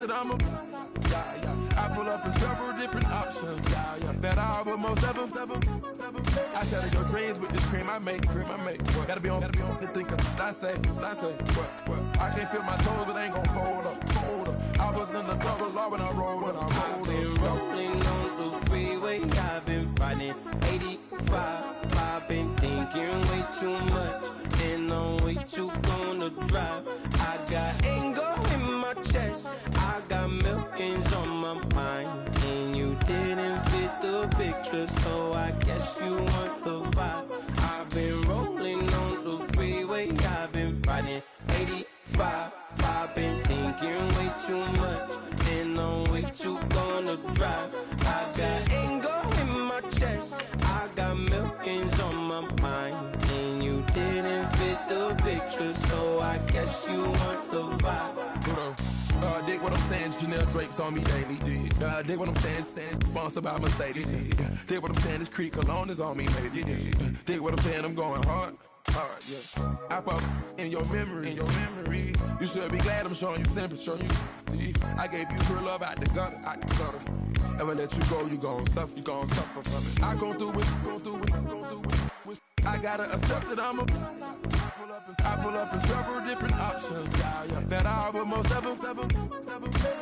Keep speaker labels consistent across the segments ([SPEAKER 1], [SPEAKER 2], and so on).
[SPEAKER 1] that I'm a I pull up in several different options, that I will most ever. I shatter your dreams with this cream I make. Gotta be on the thinker. I say, what? I can't feel my toes, but ain't gon' fold up. I was in the double law when I rolled up.
[SPEAKER 2] I've been rolling on the freeway, I've been riding 85. I've been thinking way too much, and I'm way too gonna drive. I got anger in my chest, I got millions on my mind, and you didn't fit the picture, so I guess you want the vibe. I've been rolling on the freeway, I've been riding 85. I've been thinking way too much, and I'm way too gonna drive. I got anger in my chest, I got millions on my mind, and you didn't fit the picture, so I guess you want the vibe.
[SPEAKER 1] Dig what I'm saying, Chanel drapes on me daily. Dig what I'm saying, sponsored by Mercedes. Dig what I'm saying, this Creek Cologne is on me, baby. Dig what I'm saying, I'm going hard, yeah. I pop in your memory. You should be glad I'm showing you sympathy. I gave you real love out the gutter. Ever let you go, you gon' suffer from it. I gon' do it. I gotta accept that I'm a I pull up in several different options, that I will most ever.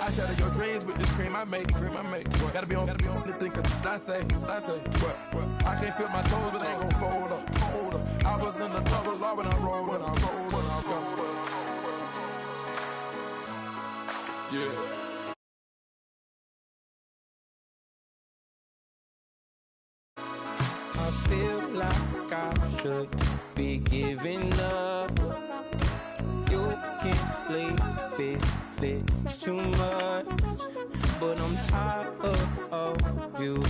[SPEAKER 1] I shatter your dreams with this cream I make. Gotta be on the thinker. I say, what? I can't feel my toes, but ain't gon' fold up. I was in the double law when I rolled up. Yeah.
[SPEAKER 2] I feel like I should be giving up. You can't leave it's too much, but I'm tired of you,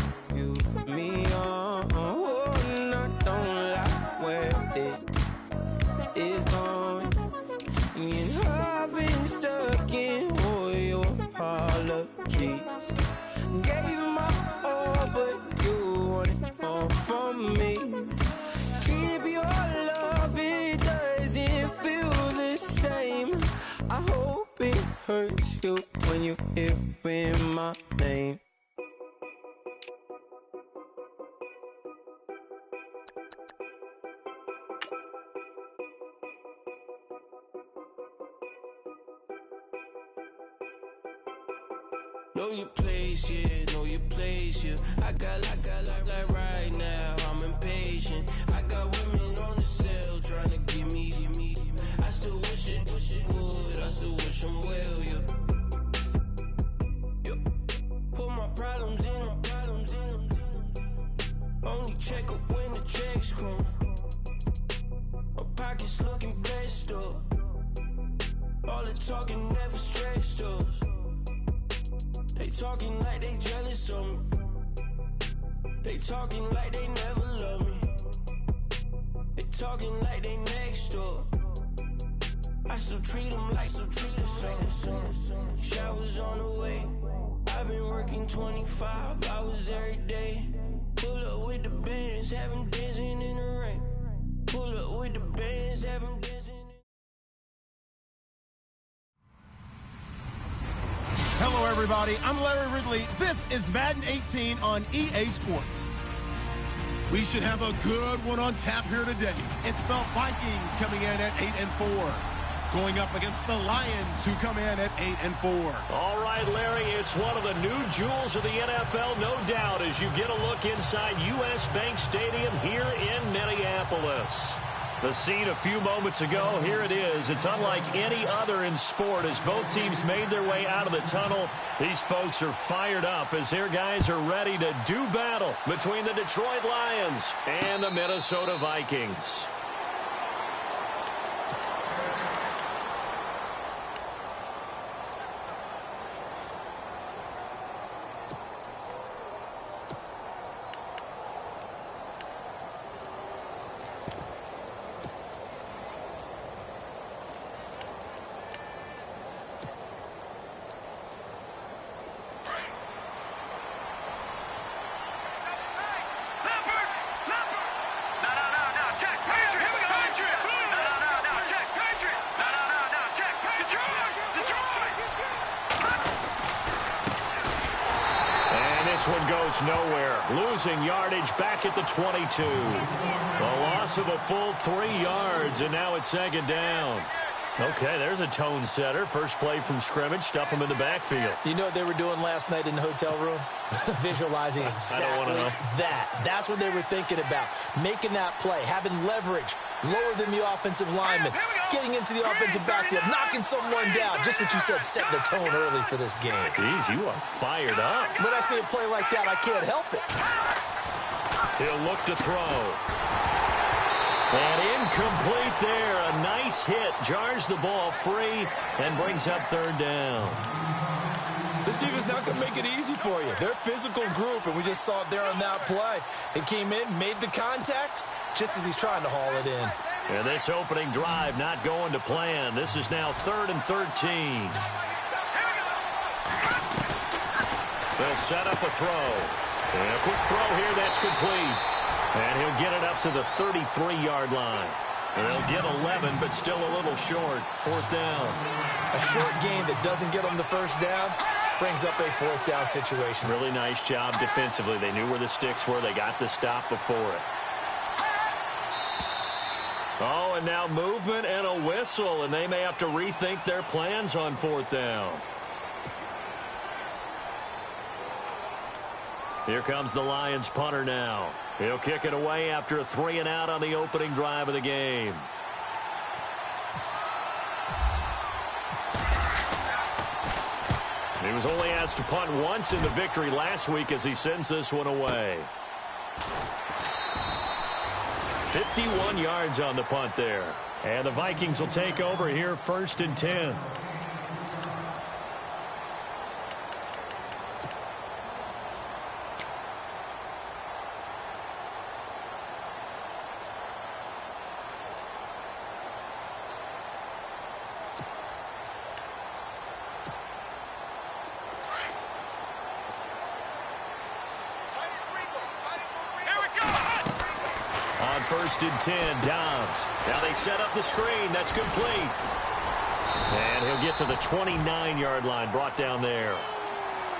[SPEAKER 2] me on. And I don't like where this is going, and I've been stuck in all your apologies. Gave my all, but you want it all from me. Keep your love, it doesn't feel the same. I hope it hurts you when you hear my name.
[SPEAKER 3] Know your place, yeah, know your place, yeah. I got like right now, I'm impatient. I got women on the cell trying to give me. I still wish it would, I still wish I'm well, yeah. Put my problems in. Only check up when the checks come. My pockets looking blessed up. All the talking never stressed us. They talking like they jealous of me. They talking like they never love me. They talking like they next door. I still treat them like so. Showers on the way. I've been working 25 hours every day. Pull up with the bands, have them dancing in the rain. Pull up with the bands, have them dancing.
[SPEAKER 4] Hello, everybody. I'm Larry Ridley. This is Madden 18 on EA Sports. We should have a good one on tap here today. It's the Vikings coming in at 8-4, going up against the Lions, who come in at 8-4.
[SPEAKER 5] All right, Larry, it's one of the new jewels of the NFL, no doubt, as you get a look inside U.S. Bank Stadium here in Minneapolis. The scene a few moments ago, here it is. It's unlike any other in sport as both teams made their way out of the tunnel. These folks are fired up as their guys are ready to do battle between the Detroit Lions and the Minnesota Vikings. one goes nowhere. Losing yardage back at the 22. A loss of a full 3 yards, and now it's second down. Okay, there's a tone setter. First play from scrimmage, stuff them in the backfield.
[SPEAKER 6] You know what they were doing last night in the hotel room? Visualizing exactly that. That's what they were thinking about. Making that play, having leverage, lower than the offensive lineman, getting into the offensive backfield, knocking someone down. Just what you said, set the tone early for this game.
[SPEAKER 5] Jeez, you are fired up.
[SPEAKER 6] When I see a play like that, I can't help it.
[SPEAKER 5] He'll look to throw. And incomplete there. A nice hit. Jars the ball free and brings up third down.
[SPEAKER 6] This team is not going to make it easy for you. They're a physical group, and we just saw it there on that play. It came in, made the contact, just as he's trying to haul it in.
[SPEAKER 5] And this opening drive not going to plan. This is now 3rd and 13. They'll set up a throw. And a quick throw here. That's complete. And he'll get it up to the 33-yard line. And they'll get 11, but still a little short. 4th down.
[SPEAKER 6] A short gain that doesn't get them the first down brings up a 4th down situation.
[SPEAKER 5] Really nice job defensively. They knew where the sticks were. They got the stop before it. Oh, and now movement and a whistle, and they may have to rethink their plans on 4th down. Here comes the Lions punter now. He'll kick it away after a 3-and-out on the opening drive of the game. He was only asked to punt once in the victory last week as he sends this one away. 51 yards on the punt there. And the Vikings will take over here 1st and 10. On 1st and 10, Dobbs. Now they set up the screen. That's complete. And he'll get to the 29-yard line, brought down there.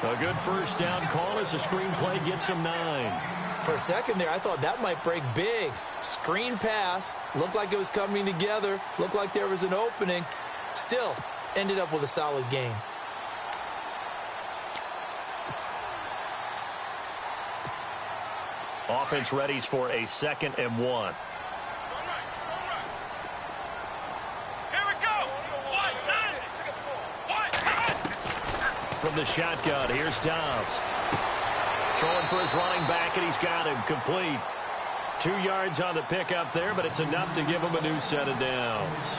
[SPEAKER 5] A good first down call as the screen play gets him 9.
[SPEAKER 6] For a second there, I thought that might break big. Screen pass. Looked like it was coming together. Looked like there was an opening. Still, ended up with a solid game.
[SPEAKER 5] Offense readies for a 2nd and 1. From the shotgun, here's Dobbs. Throwing for his running back, and he's got him complete. 2 yards on the pickup there, but it's enough to give him a new set of downs.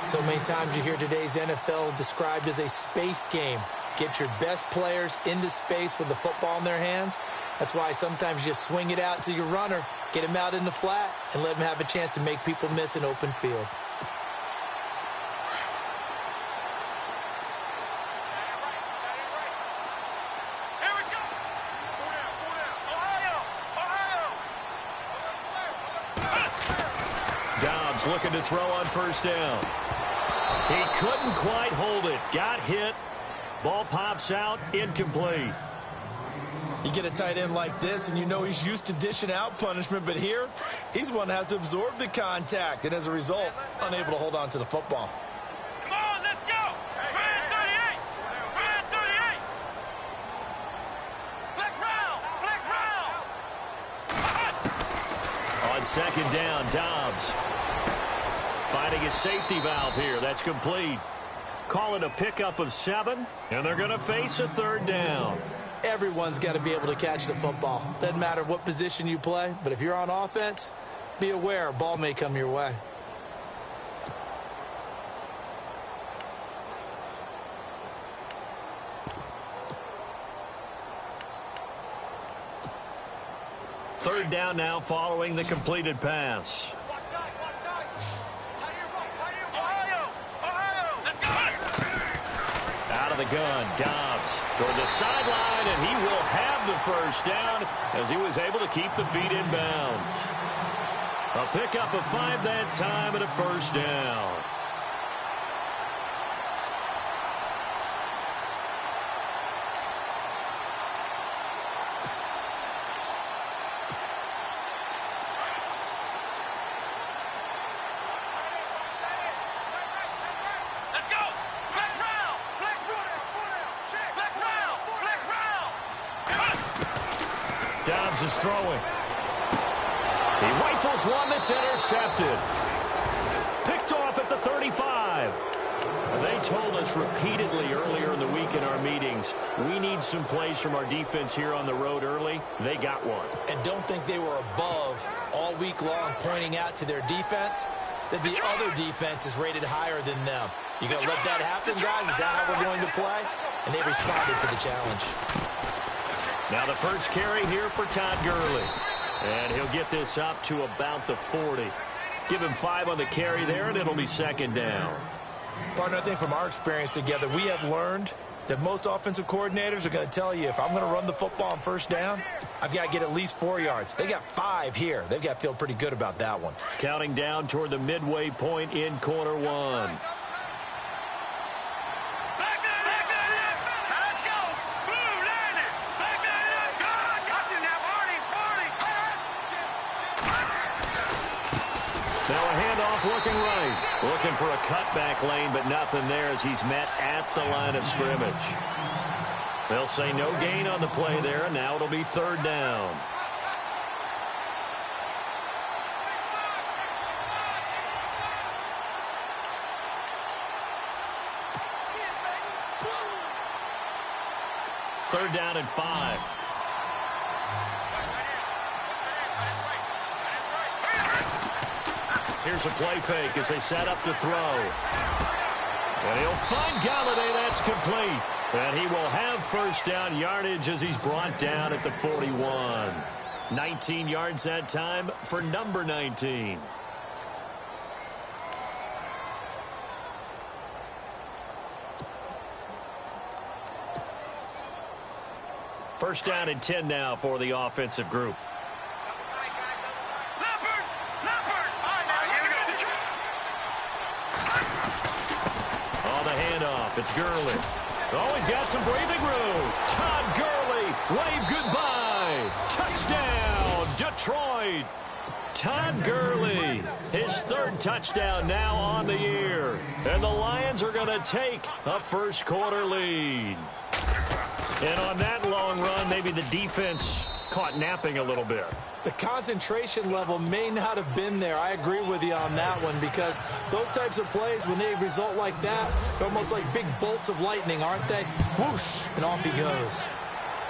[SPEAKER 6] So many times you hear today's NFL described as a space game. Get your best players into space with the football in their hands. That's why sometimes you swing it out to your runner, get him out in the flat, and let him have a chance to make people miss an open field.
[SPEAKER 5] Dobbs looking to throw on 1st down. He couldn't quite hold it. Got hit. Ball pops out. Incomplete.
[SPEAKER 6] You get a tight end like this, and you know he's used to dishing out punishment, but here, he's the one that has to absorb the contact, and as a result, unable to hold on to the football.
[SPEAKER 7] Come on, let's go! 38! 38! Flex round! Flex round!
[SPEAKER 5] On 2nd down, Dobbs finding his safety valve here. That's complete. Calling a pickup of 7, and they're going to face a 3rd down.
[SPEAKER 6] Everyone's got to be able to catch the football. Doesn't matter what position you play, but if you're on offense, be aware a ball may come your way.
[SPEAKER 5] Third down now following the completed pass. Out of the gun, Dobbs toward the sideline, and he will have the first down as he was able to keep the feet in bounds. A pickup of 5 that time and a first down. Dobbs is throwing. He rifles one that's intercepted. Picked off at the 35. They told us repeatedly earlier in the week in our meetings, we need some plays from our defense here on the road early. They got one.
[SPEAKER 6] And don't think they were above all week long pointing out to their defense that the other defense is rated higher than them. You going to let that happen, guys? Is that how we're going to play? And they responded to the challenge.
[SPEAKER 5] Now the first carry here for Todd Gurley. And he'll get this up to about the 40. Give him 5 on the carry there, and it'll be second down.
[SPEAKER 6] Partner, I think from our experience together, we have learned that most offensive coordinators are going to tell you, if I'm going to run the football on first down, I've got to get at least 4 yards. They got 5 here. They've got to feel pretty good about that one.
[SPEAKER 5] Counting down toward the midway point in quarter one. Now a handoff looking right. Looking for a cutback lane, but nothing there as he's met at the line of scrimmage. They'll say no gain on the play there, and now it'll be third down. Third down and 5. Here's a play fake as they set up to throw. And he'll find Galladay. That's complete. And he will have first down yardage as he's brought down at the 41. 19 yards that time for number 19. First down and 10 now for the offensive group. It's Gurley. Oh, he's got some breathing room. Todd Gurley, wave goodbye. Touchdown, Detroit. Todd Gurley, his third touchdown now on the year. And the Lions are going to take a first quarter lead. And on that long run, maybe the defense caught napping a little bit.
[SPEAKER 6] The concentration level may not have been there. I agree with you on that one, because those types of plays, when they result like that, they're almost like big bolts of lightning, aren't they? Whoosh, and off he goes.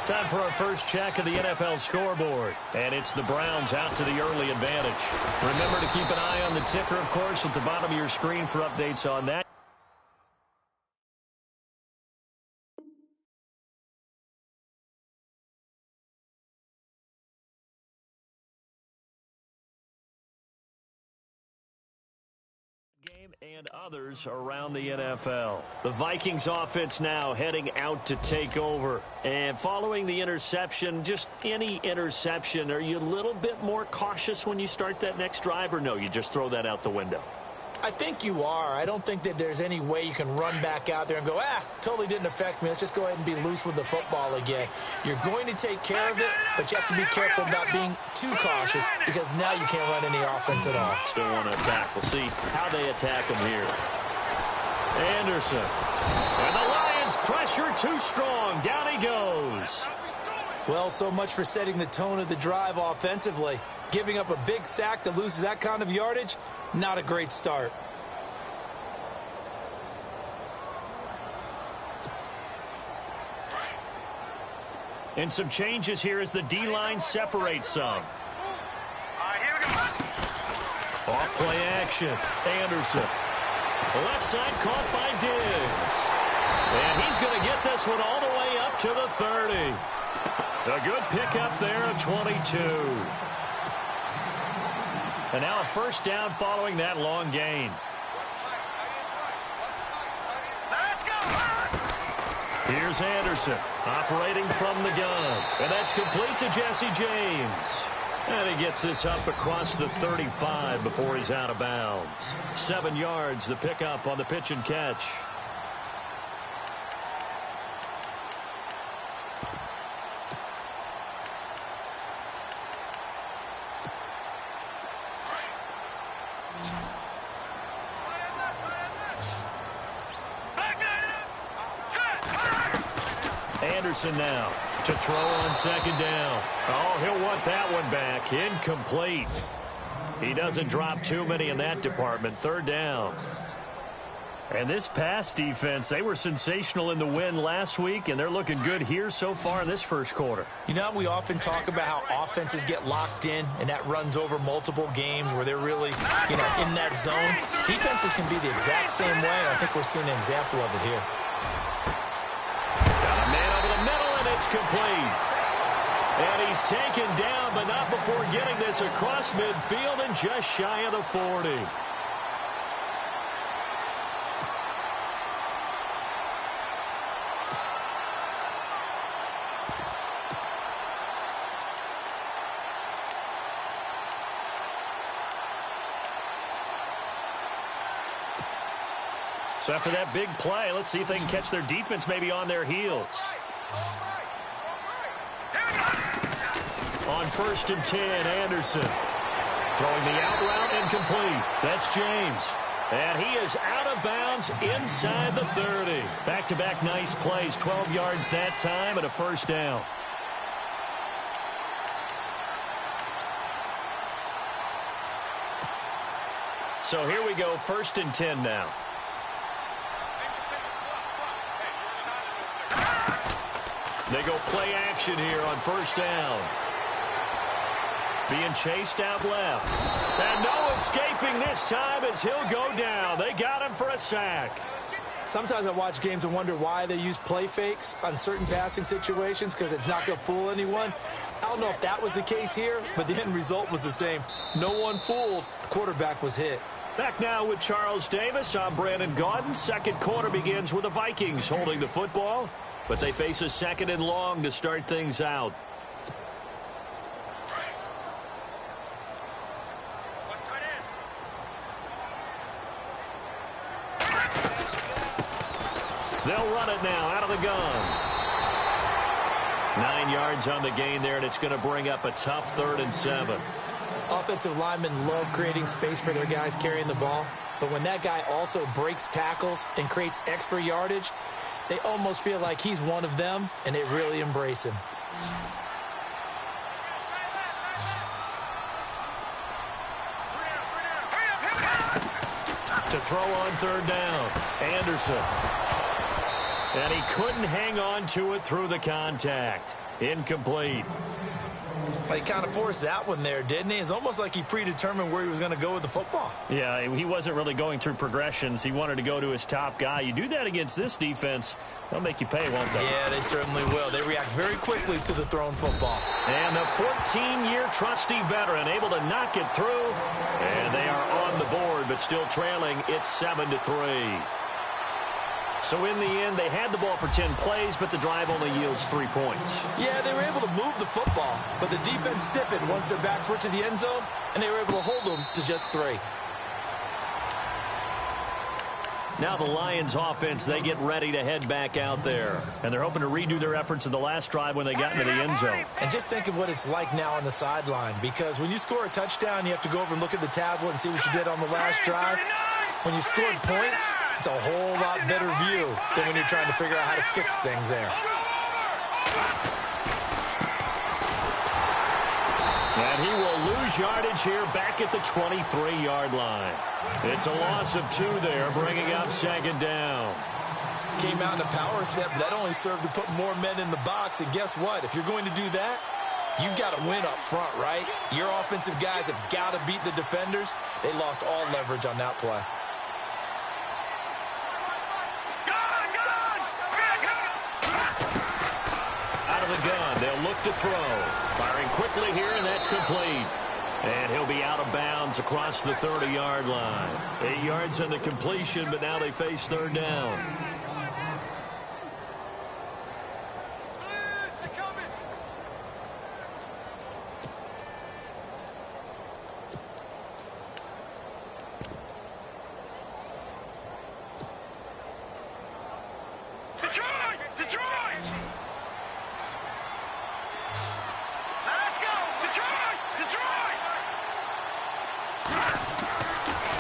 [SPEAKER 5] Time for our first check of the NFL scoreboard. And it's the Browns out to the early advantage. Remember to keep an eye on the ticker, of course, at the bottom of your screen for updates on that. And others around the NFL. The Vikings offense now heading out to take over. And following the interception, just any interception, are you a little bit more cautious when you start that next drive, or no, you just throw that out the window?
[SPEAKER 6] I think you are. I don't think that there's any way you can run back out there and go, totally didn't affect me. Let's just go ahead and be loose with the football again. You're going to take care of it, but you have to be careful about being too cautious, because now you can't run any offense at all.
[SPEAKER 5] Still want to attack. We'll see how they attack him here. Anderson. And the Lions pressure too strong. Down he goes.
[SPEAKER 6] Well, so much for setting the tone of the drive offensively. Giving up a big sack that loses that kind of yardage, not a great start.
[SPEAKER 5] And some changes here as the D-line separates some. Off play action. Anderson. Left side caught by Diggs. And he's going to get this one all the way up to the 30. A good pickup there at 22. And now a first down following that long gain. Here's Anderson operating from the gun. And that's complete to Jesse James. And he gets this up across the 35 before he's out of bounds. 7 yards, the pickup on the pitch and catch. Anderson now to throw on second down. Oh, he'll want that one back. Incomplete. He doesn't drop too many in that department. Third down. And this pass defense, they were sensational in the win last week, and they're looking good here so far in this first quarter.
[SPEAKER 6] You know, we often talk about how offenses get locked in, and that runs over multiple games where they're really, in that zone. Defenses can be the exact same way, and I think we're seeing an example of it here.
[SPEAKER 5] Got a man over the middle, and it's complete. And he's taken down, but not before getting this across midfield and just shy of the 40. So after that big play, let's see if they can catch their defense maybe on their heels. On 1st and 10, Anderson. Throwing the out route incomplete. That's James. And he is out of bounds inside the 30. Back-to-back nice plays, 12 yards that time and a first down. So here we go, 1st and 10 now. They go play action here on 1st down. Being chased out left. And no escaping this time as he'll go down. They got him for a sack.
[SPEAKER 6] Sometimes I watch games and wonder why they use play fakes on certain passing situations because it's not going to fool anyone. I don't know if that was the case here, but the end result was the same. No one fooled. The quarterback was hit.
[SPEAKER 5] Back now with Charles Davis. I'm Brandon Gaudin. Second quarter begins with the Vikings holding the football, but they face a 2nd and long to start things out. They'll run it now out of the gun. 9 yards on the gain there, and it's going to bring up a tough 3rd and 7.
[SPEAKER 6] Offensive linemen love creating space for their guys carrying the ball, but when that guy also breaks tackles and creates extra yardage, they almost feel like he's one of them, and they really embrace him.
[SPEAKER 5] To throw on 3rd down, Anderson. And he couldn't hang on to it through the contact. Incomplete.
[SPEAKER 6] He kind of forced that one there, didn't he? It's almost like he predetermined where he was going to go with the football.
[SPEAKER 5] Yeah, he wasn't really going through progressions. He wanted to go to his top guy. You do that against this defense, they'll make you pay, won't they?
[SPEAKER 6] Yeah, they certainly will. They react very quickly to the thrown football.
[SPEAKER 5] And the 14-year trusty veteran able to knock it through. And they are on the board, but still trailing. It's 7-3. So in the end, they had the ball for 10 plays, but the drive only yields 3 points.
[SPEAKER 6] Yeah, they were able to move the football, but the defense stiffened once their backs were to the end zone, and they were able to hold them to just 3.
[SPEAKER 5] Now the Lions offense, they get ready to head back out there. And they're hoping to redo their efforts in the last drive when they got into the end zone.
[SPEAKER 6] And just think of what it's like now on the sideline, because when you score a touchdown, you have to go over and look at the tablet and see what you did on the last drive. When you scored points, it's a whole lot better view than when you're trying to figure out how to fix things there.
[SPEAKER 5] And he will lose yardage here back at the 23-yard line. It's a loss of 2 there, bringing up 2nd down.
[SPEAKER 6] Came out in a power set, but that only served to put more men in the box. And guess what? If you're going to do that, you've got to win up front, right? Your offensive guys have got to beat the defenders. They lost all leverage on that play.
[SPEAKER 5] Out of the gun, they'll look to throw. Firing quickly here, and that's complete. And he'll be out of bounds across the 30-yard line. 8 yards on the completion, but now they face 3rd down.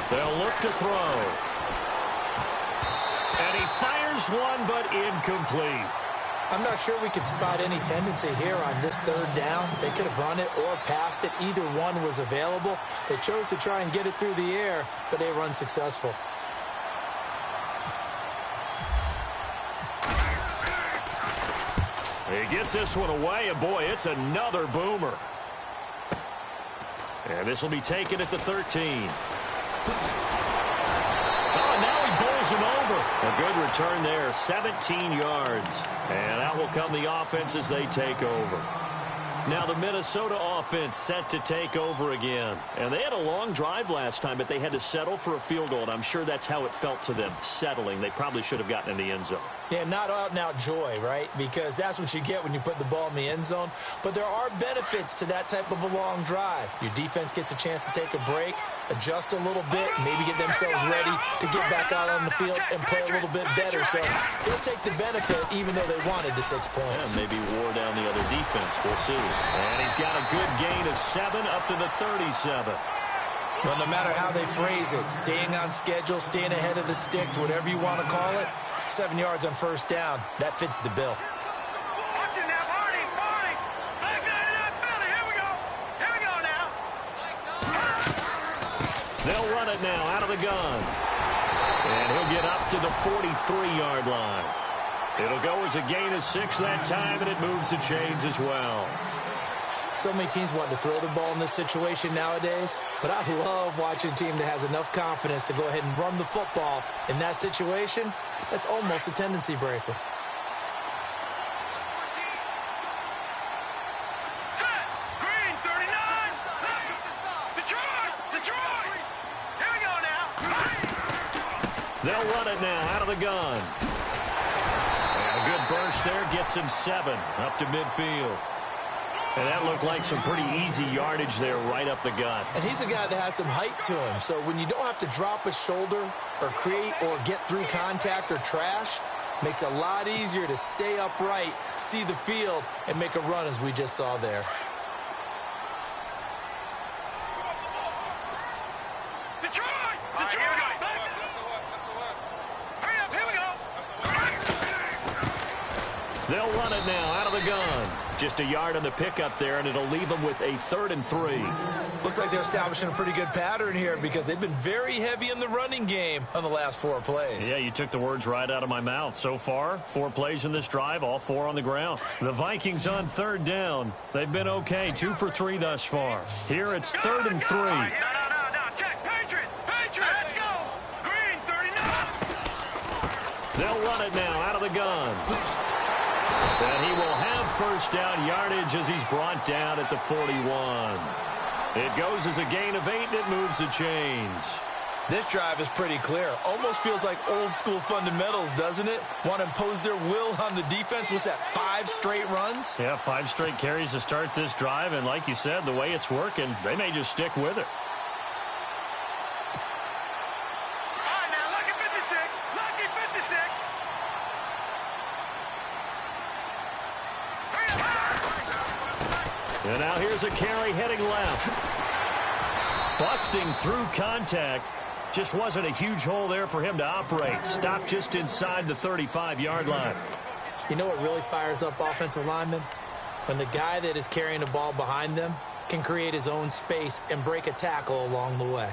[SPEAKER 5] They'll look to throw. And he fires one, but incomplete.
[SPEAKER 6] I'm not sure we could spot any tendency here on this third down. They could have run it or passed it. Either one was available. They chose to try and get it through the air, but they were unsuccessful.
[SPEAKER 5] He gets this one away, and boy, it's another boomer. And this will be taken at the 13. Oh, now he bowls him over. A good return there, 17 yards. And out will come the offense as they take over. Now the Minnesota offense set to take over again. And they had a long drive last time, but they had to settle for a field goal, and I'm sure that's how it felt to them, settling. They probably should have gotten in the end zone.
[SPEAKER 6] Yeah, not out-and-out joy, right? Because that's what you get when you put the ball in the end zone. But there are benefits to that type of a long drive. Your defense gets a chance to take a break, adjust a little bit, maybe get themselves ready to get back out on the field and play a little bit better. So they'll take the benefit even though they wanted the 6 points.
[SPEAKER 5] Yeah, maybe wore down the other defense. We'll see. And he's got a good gain of 7 up to the 37.
[SPEAKER 6] Well, no matter how they phrase it, staying on schedule, staying ahead of the sticks, whatever you want to call it, 7 yards on first down, that fits the bill.
[SPEAKER 7] Watch it now, Barney, Barney. Back down to that Philly. Here we go. Here we go now.
[SPEAKER 5] They'll run it now out of the gun. And he'll get up to the 43-yard line. It'll go as a gain of 6 that time, and it moves the chains as well.
[SPEAKER 6] So many teams want to throw the ball in this situation nowadays, but I love watching a team that has enough confidence to go ahead and run the football in that situation. That's almost a tendency breaker.
[SPEAKER 7] Set. Green, 39. Detroit. Detroit. Here we go now.
[SPEAKER 5] They'll run it now out of the gun. And a good burst there gets him 7 up to midfield. And that looked like some pretty easy yardage there right up the gut.
[SPEAKER 6] And he's a guy that has some height to him. So when you don't have to drop a shoulder or create or get through contact or trash, makes it a lot easier to stay upright, see the field, and make a run as we just saw there.
[SPEAKER 7] Detroit. Detroit. Hurry up. Here we go.
[SPEAKER 5] They'll run it now out of the gun. Just a yard on the pickup there, and it'll leave them with a 3rd and 3.
[SPEAKER 6] Looks like they're establishing a pretty good pattern here because they've been very heavy in the running game on the last 4 plays.
[SPEAKER 5] Yeah, you took the words right out of my mouth. So far, 4 plays in this drive, all 4 on the ground. The Vikings on 3rd down. They've been okay, 2 for 3 thus far. Here it's 3rd and 3.
[SPEAKER 7] No. Check. Patriot. Let's go. Green, 39.
[SPEAKER 5] They'll run it now out of the gun. And he will have first down yardage as he's brought down at the 41. It goes as a gain of 8, and it moves the chains.
[SPEAKER 6] This drive is pretty clear. Almost feels like old school fundamentals, doesn't it? Want to impose their will on the defense. What's that, 5 straight runs?
[SPEAKER 5] Yeah, 5 straight carries to start this drive, and like you said, the way it's working, they may just stick with it.
[SPEAKER 7] All right, now, lucky 56. Lucky 56.
[SPEAKER 5] And now here's a carry heading left. Busting through contact. Just wasn't a huge hole there for him to operate. Stopped just inside the 35-yard line.
[SPEAKER 6] You know what really fires up offensive linemen? When the guy that is carrying the ball behind them can create his own space and break a tackle along the way.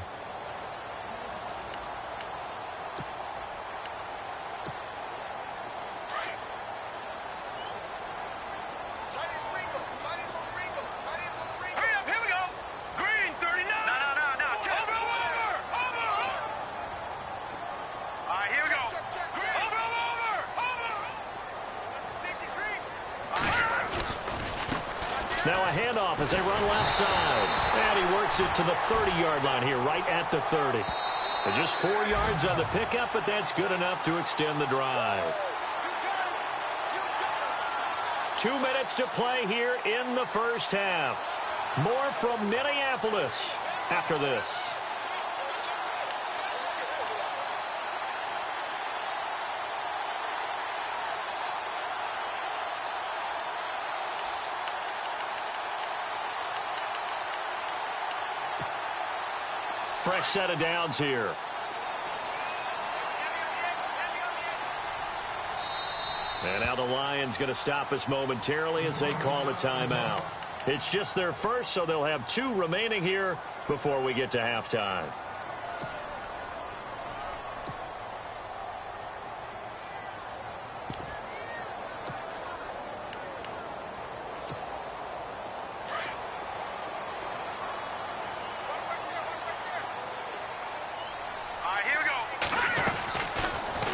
[SPEAKER 5] Now a handoff as they run left side. And he works it to the 30-yard line here, right at the 30. Just 4 yards on the pickup, but that's good enough to extend the drive. 2 minutes to play here in the first half. More from Minneapolis after this. Fresh set of downs here. And now the Lions going to stop us momentarily as they call a timeout. It's just their first, so they'll have 2 remaining here before we get to halftime.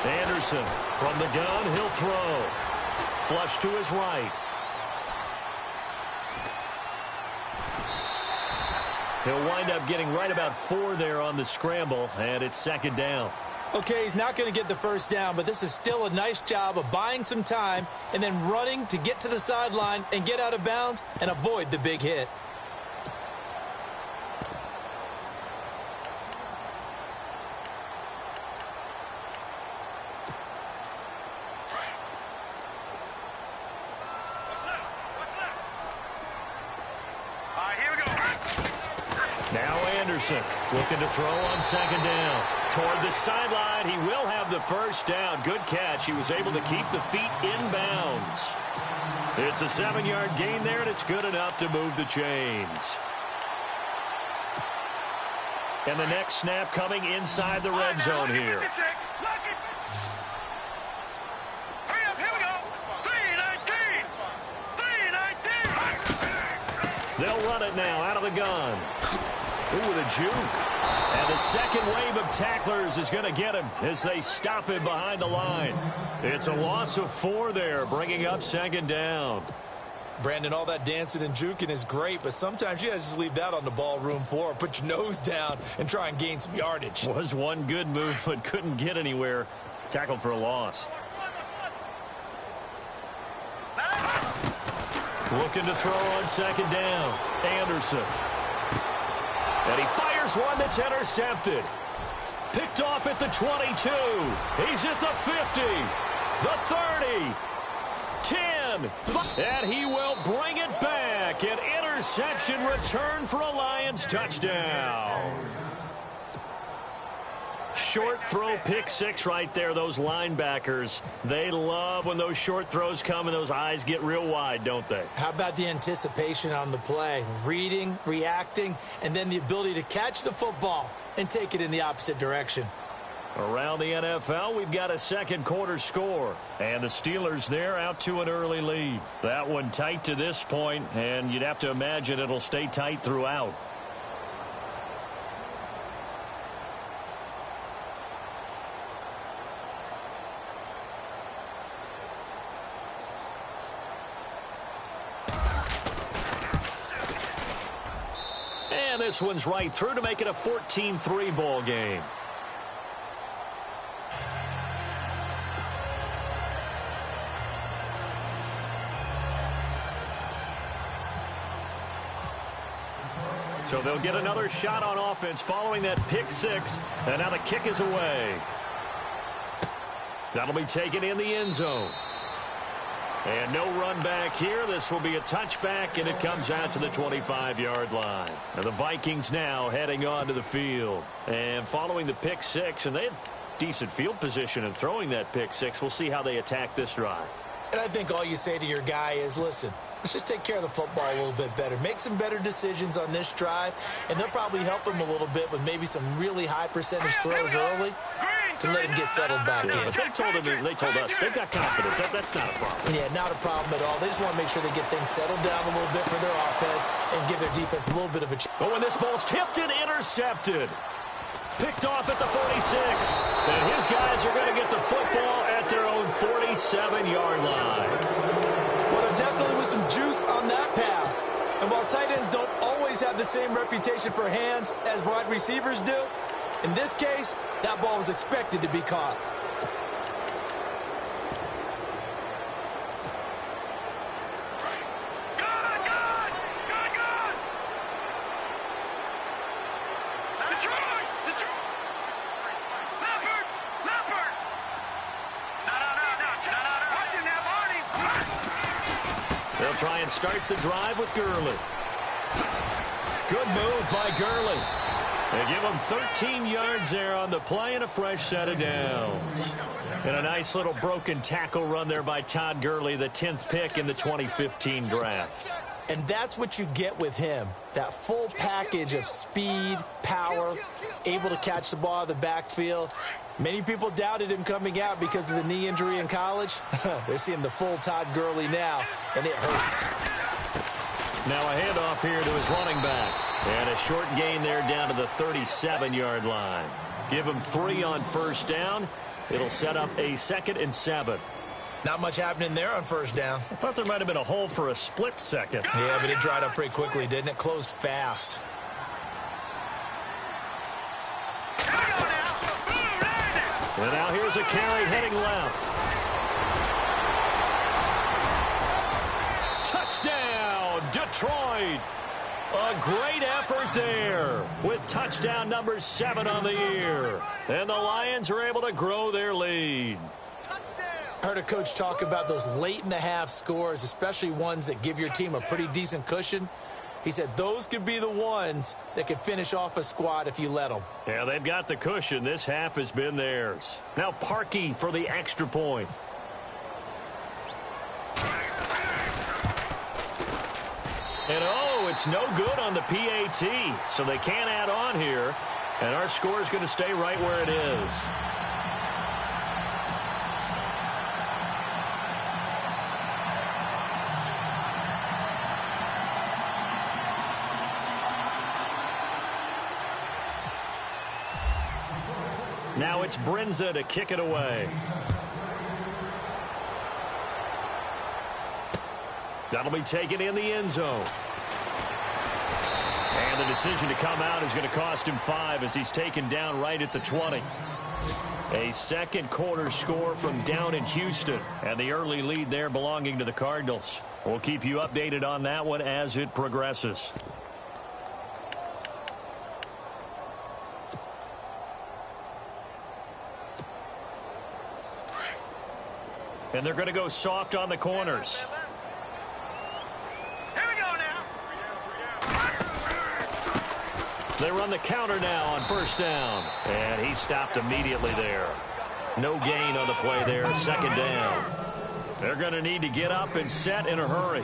[SPEAKER 5] Anderson from the gun, he'll throw. Flush to his right. He'll wind up getting right about 4 there on the scramble, and it's 2nd down.
[SPEAKER 6] Okay, he's not going to get the first down, but this is still a nice job of buying some time and then running to get to the sideline and get out of bounds and avoid the big hit.
[SPEAKER 5] Looking to throw on 2nd down. Toward the sideline, he will have the first down. Good catch. He was able to keep the feet in bounds. It's a 7-yard gain there, and it's good enough to move the chains. And the next snap coming inside the red zone here. They'll run it now out of the gun. Ooh, with a juke. And the second wave of tacklers is going to get him as they stop him behind the line. It's a loss of 4 there, bringing up 2nd down.
[SPEAKER 6] Brandon, all that dancing and juking is great, but sometimes you guys just leave that on the ballroom floor. Put your nose down and try and gain some yardage.
[SPEAKER 5] Was one good move, but couldn't get anywhere. Tackled for a loss. Looking to throw on 2nd down. Anderson. And he fires one that's intercepted. Picked off at the 22. He's at the 50. The 30. 10. And he will bring it back. An interception return for a Lions touchdown. Short throw pick 6 right there. Those linebackers, they love when those short throws come and those eyes get real wide, don't they?
[SPEAKER 6] How about the anticipation on the play? Reading, reacting, and then the ability to catch the football and take it in the opposite direction.
[SPEAKER 5] Around the NFL, we've got a 2nd quarter score. And the Steelers there out to an early lead. That one tight to this point, and you'd have to imagine it'll stay tight throughout. And this one's right through to make it a 14-3 ball game. So they'll get another shot on offense following that pick 6. And now the kick is away. That'll be taken in the end zone. And no run back here. This will be a touchback, and it comes out to the 25-yard line. And the Vikings now heading onto the field. And following the pick 6, and they had decent field position in throwing that pick 6. We'll see how they attack this drive.
[SPEAKER 6] And I think all you say to your guy is, listen, let's just take care of the football a little bit better. Make some better decisions on this drive, and they'll probably help him a little bit with maybe some really high percentage throws early to let him get settled back in.
[SPEAKER 5] But they told us they've got confidence. That's not a problem.
[SPEAKER 6] Yeah, not a problem at all. They just want to make sure they get things settled down a little bit for their offense and give their defense a little bit of a chance.
[SPEAKER 5] Oh, and this ball's tipped and intercepted. Picked off at the 46. And his guys are going to get the football at their own 47-yard line.
[SPEAKER 6] Well, there definitely was some juice on that pass. And while tight ends don't always have the same reputation for hands as wide receivers do, in this case, that ball was expected to be caught.
[SPEAKER 5] They'll try and start the drive with Gurley. Good move by Gurley. They give him 13 yards there on the play and a fresh set of downs. And a nice little broken tackle run there by Todd Gurley, the 10th pick in the 2015 draft.
[SPEAKER 6] And that's what you get with him, that full package of speed, power, able to catch the ball out of the backfield. Many people doubted him coming out because of the knee injury in college. They're seeing the full Todd Gurley now, and it hurts.
[SPEAKER 5] Now a handoff here to his running back. And a short gain there down to the 37-yard line. Give him 3 on first down. It'll set up a 2nd and 7.
[SPEAKER 6] Not much happening there on first down.
[SPEAKER 5] I thought there might have been a hole for a split second.
[SPEAKER 6] Yeah, but it dried up pretty quickly, didn't it? Closed fast.
[SPEAKER 5] And now here's a carry heading left. Touchdown, Detroit. A great effort there with touchdown number 7 on the year. And the Lions are able to grow their lead.
[SPEAKER 6] I heard a coach talk about those late-in-the-half scores, especially ones that give your team a pretty decent cushion. He said those could be the ones that could finish off a squad if you let them.
[SPEAKER 5] Yeah, they've got the cushion. This half has been theirs. Now Parkey for the extra point. And it's no good on the PAT, so they can't add on here. And our score is going to stay right where it is. Now it's Brinza to kick it away. That'll be taken in the end zone. And the decision to come out is going to cost him 5 as he's taken down right at the 20. A second quarter score from down in Houston. And the early lead there belonging to the Cardinals. We'll keep you updated on that one as it progresses. And they're going to go soft on the corners.
[SPEAKER 7] Here we go now.
[SPEAKER 5] They run the counter now on first down. And he stopped immediately there. No gain on the play there, 2nd down. They're going to need to get up and set in a hurry.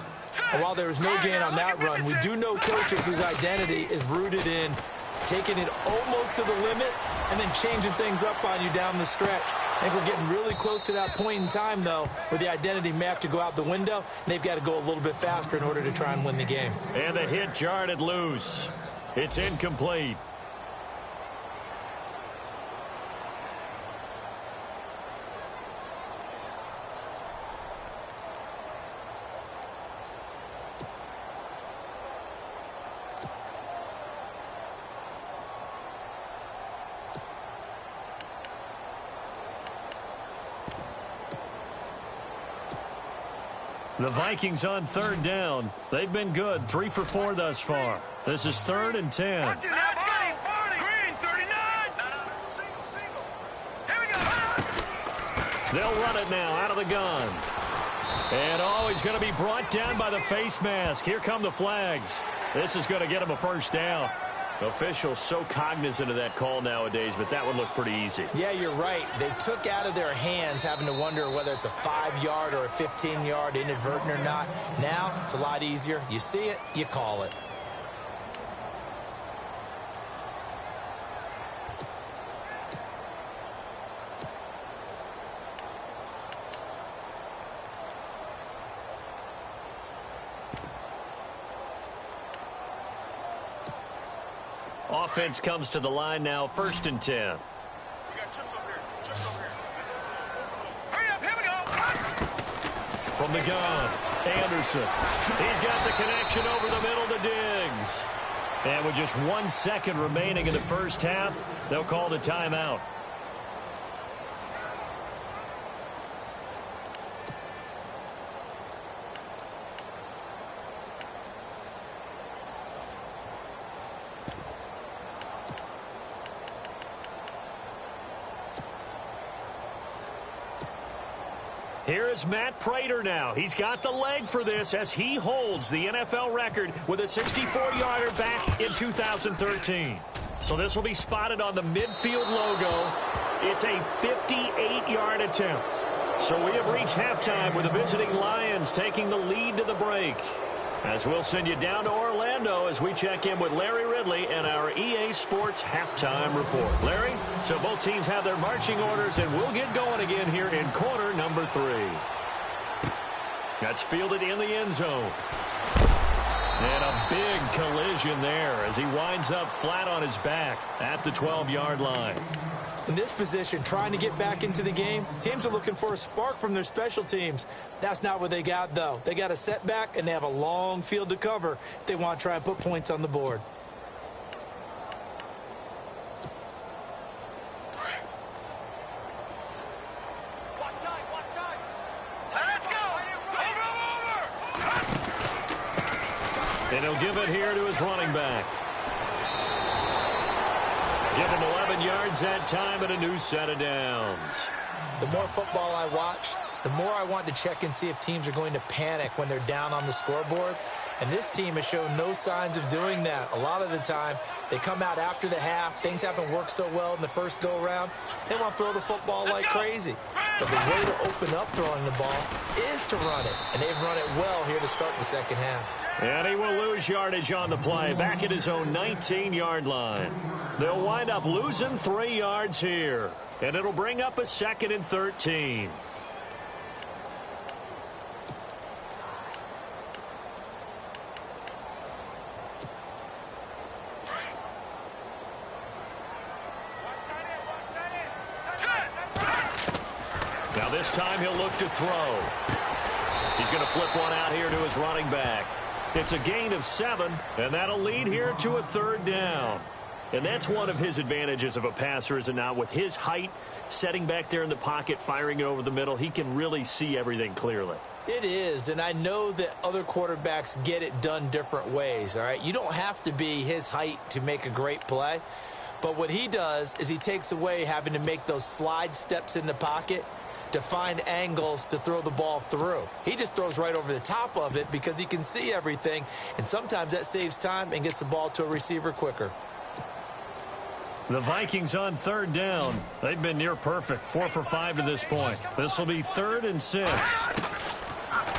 [SPEAKER 6] And while there was no gain on that run, we do know coaches whose identity is rooted in taking it almost to the limit and then changing things up on you down the stretch. I think we're getting really close to that point in time, though, where the identity may have to go out the window, and they've got to go a little bit faster in order to try and win the game.
[SPEAKER 5] And the hit jarred it loose. It's incomplete. The Vikings on 3rd down. They've been good, 3 for 4 thus far. This is 3rd and 10.
[SPEAKER 7] Watch it now, Barney. Green, 39. Here we go.
[SPEAKER 5] They'll run it now out of the gun. And he's going to be brought down by the face mask. Here come the flags. This is going to get him a first down. Officials so cognizant of that call nowadays, but that would look pretty easy.
[SPEAKER 6] Yeah, you're right. They took out of their hands having to wonder whether it's a 5-yard or a 15-yard inadvertent or not. Now, it's a lot easier. You see it, you call it.
[SPEAKER 5] Offense comes to the line now, 1st and 10.
[SPEAKER 7] We got chips over here. Chips over here. Hurry up, here we go.
[SPEAKER 5] From the gun, Anderson. He's got the connection over the middle to Diggs. And with just 1 second remaining in the first half, they'll call the timeout. Here is Matt Prater now. He's got the leg for this as he holds the NFL record with a 64-yarder back in 2013. So this will be spotted on the midfield logo. It's a 58-yard attempt. So we have reached halftime with the visiting Lions taking the lead to the break. As we'll send you down to Orlando as we check in with Larry Ridley and our EA Sports halftime report. Larry, so both teams have their marching orders, and we'll get going again here in quarter number 3. That's fielded in the end zone. And a big collision there as he winds up flat on his back at the 12-yard line.
[SPEAKER 6] In this position, trying to get back into the game, teams are looking for a spark from their special teams. That's not what they got, though. They got a setback, and they have a long field to cover if they want to try and put points on the board.
[SPEAKER 7] Let's go.
[SPEAKER 5] And he'll give it here to his running back. Give him 11 yards that time and a new set of downs.
[SPEAKER 6] The more football I watch, the more I want to check and see if teams are going to panic when they're down on the scoreboard. And this team has shown no signs of doing that. A lot of the time, they come out after the half. Things haven't worked so well in the first go-around. They want to throw the football like crazy. But the way to open up throwing the ball is to run it. And they've run it well here to start the second half.
[SPEAKER 5] And he will lose yardage on the play back at his own 19-yard line. They'll wind up losing 3 yards here. And it'll bring up a 2nd and 13. Now this time he'll look to throw. He's going to flip one out here to his running back. It's a gain of 7, and that'll lead here to a 3rd down. And that's one of his advantages of a passer, is it not? With his height, setting back there in the pocket, firing it over the middle, he can really see everything clearly.
[SPEAKER 6] It is, and I know that other quarterbacks get it done different ways, all right? You don't have to be his height to make a great play. But what he does is he takes away having to make those slide steps in the pocket to find angles to throw the ball through. He just throws right over the top of it because he can see everything, and sometimes that saves time and gets the ball to a receiver quicker.
[SPEAKER 5] The Vikings on 3rd down. They've been near perfect, 4 for 5 to this point. This will be 3rd and 6.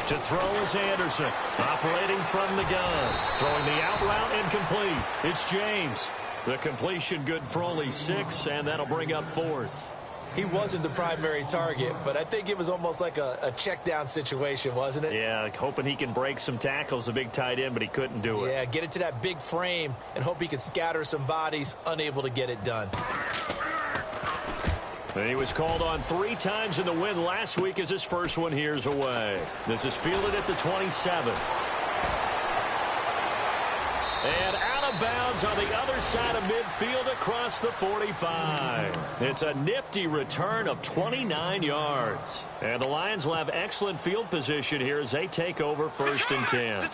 [SPEAKER 5] To throw is Anderson, operating from the gun. Throwing the out route incomplete. It's James. The completion good for only 6, and that'll bring up 4th.
[SPEAKER 6] He wasn't the primary target, but I think it was almost like a check down situation, wasn't it?
[SPEAKER 5] Yeah, hoping he can break some tackles, a big tight end, but he couldn't do it.
[SPEAKER 6] Yeah, get it to that big frame and hope he could scatter some bodies, unable to get it done.
[SPEAKER 5] And he was called on 3 times in the win last week as his first one here's away. This is fielded at the 27. And out of bounds on the other side of midfield across the 45. It's a nifty return of 29 yards. And the Lions will have excellent field position here as they take over 1st and 10.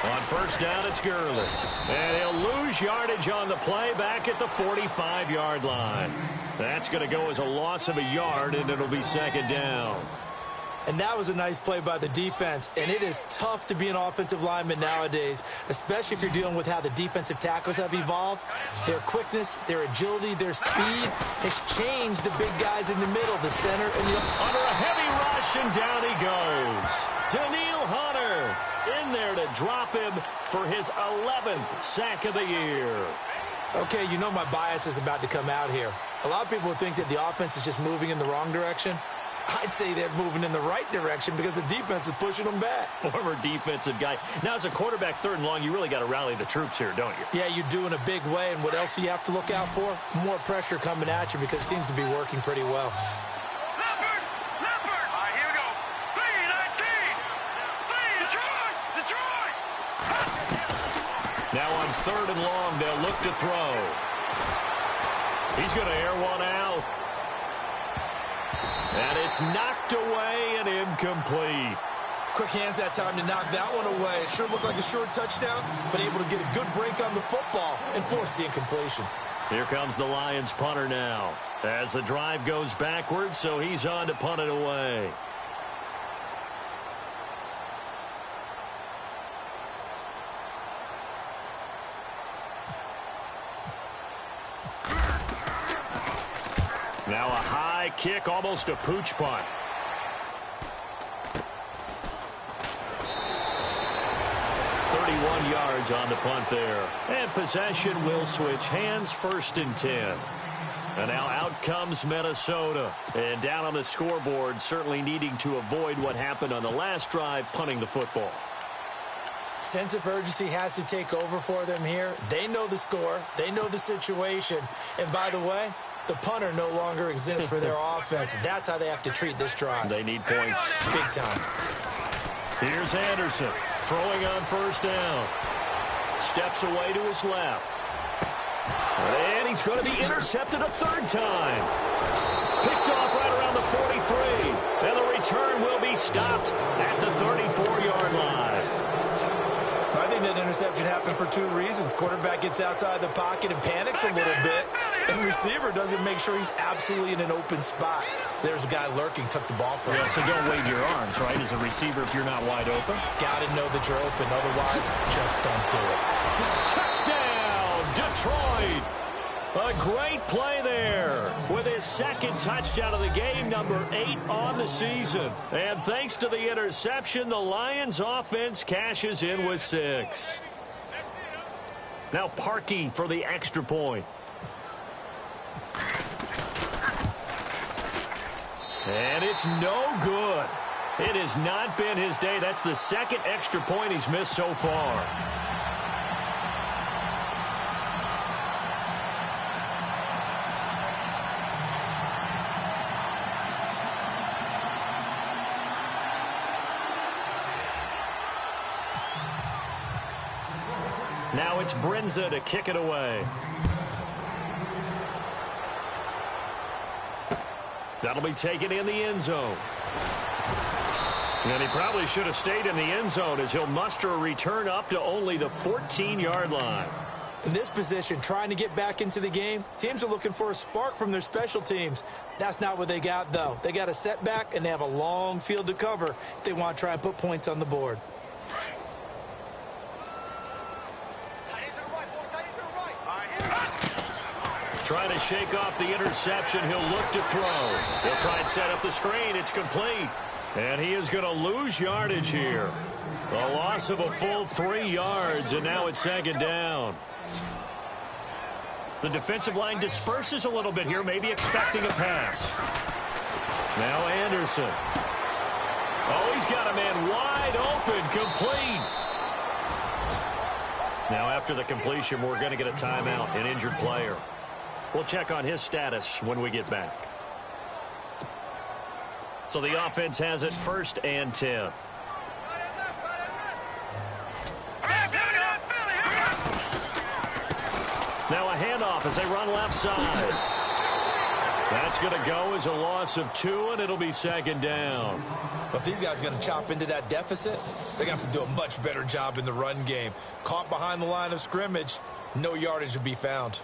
[SPEAKER 5] On 1st down, it's Gurley. And he'll lose yardage on the play back at the 45-yard line. That's going to go as a loss of a yard, and it'll be 2nd down.
[SPEAKER 6] And that was a nice play by the defense. And it is tough to be an offensive lineman nowadays, especially if you're dealing with how the defensive tackles have evolved. Their quickness, their agility, their speed has changed the big guys in the middle, the center, and the...
[SPEAKER 5] Under a heavy rush, and down he goes. Daniil Hunter in there to drop him for his 11th sack of the year.
[SPEAKER 6] Okay, you know my bias is about to come out here. A lot of people would think that the offense is just moving in the wrong direction. I'd say they're moving in the right direction because the defense is pushing them back.
[SPEAKER 5] Former defensive guy. Now, as a quarterback 3rd and long, you really got to rally the troops here, don't you?
[SPEAKER 6] Yeah, you do in a big way. And what else do you have to look out for? More pressure coming at you because it seems to be working pretty well.
[SPEAKER 7] Leopard! Leopard! All right, here we go. 3-19! Detroit!
[SPEAKER 5] Now on 3rd and long, they'll look to throw. He's going to air one out. And it's knocked away and incomplete.
[SPEAKER 6] Quick hands that time to knock that one away. It sure looked like a short touchdown, but able to get a good break on the football and force the incompletion.
[SPEAKER 5] Here comes the Lions punter now. As the drive goes backwards, so he's on to punt it away. Now a high kick, almost a pooch punt. Yards on the punt there. And possession will switch hands, 1st and 10. And now out comes Minnesota. And down on the scoreboard, certainly needing to avoid what happened on the last drive, punting the football.
[SPEAKER 6] Sense of urgency has to take over for them here. They know the score. They know the situation. And by the way, the punter no longer exists for their offense. That's how they have to treat this drive.
[SPEAKER 5] They need points.
[SPEAKER 6] Big time.
[SPEAKER 5] Here's Anderson throwing on 1st down. Steps away to his left. And he's going to be intercepted a 3rd time. Picked off right around the 43. And the return will be stopped at the 34-yard line.
[SPEAKER 6] I think that interception happened for 2 reasons. Quarterback gets outside the pocket and panics a little bit. And receiver doesn't make sure he's absolutely in an open spot. So there's a guy lurking, took the ball from him.
[SPEAKER 5] Yeah, so don't wave your arms, right, as a receiver if you're not wide open.
[SPEAKER 6] Got to know that you're open. Otherwise, just don't do it.
[SPEAKER 5] Touchdown, Detroit. A great play there with his 2nd touchdown of the game, number 8 on the season. And thanks to the interception, the Lions offense cashes in with 6. Now Parkey for the extra point. And it's no good. It has not been his day. That's the 2nd extra point he's missed so far. Now it's Brinza to kick it away. That'll be taken in the end zone. And he probably should have stayed in the end zone as he'll muster a return up to only the 14-yard line.
[SPEAKER 6] In this position, trying to get back into the game, teams are looking for a spark from their special teams. That's not what they got, though. They got a setback, and they have a long field to cover if they want to try and put points on the board.
[SPEAKER 5] Trying to shake off the interception. He'll look to throw. He'll try and set up the screen. It's complete. And he is going to lose yardage here. A loss of a full 3 yards, and now it's 2nd down. The defensive line disperses a little bit here, maybe expecting a pass. Now Anderson. Oh, he's got a man wide open, complete. Now after the completion, we're going to get a timeout, an injured player. We'll check on his status when we get back. So the offense has it 1st and 10. Now a handoff as they run left side. That's going to go as a loss of 2, and it'll be 2nd down.
[SPEAKER 6] But these guys are going to chop into that deficit. They're going to have to do a much better job in the run game. Caught behind the line of scrimmage, no yardage to be found.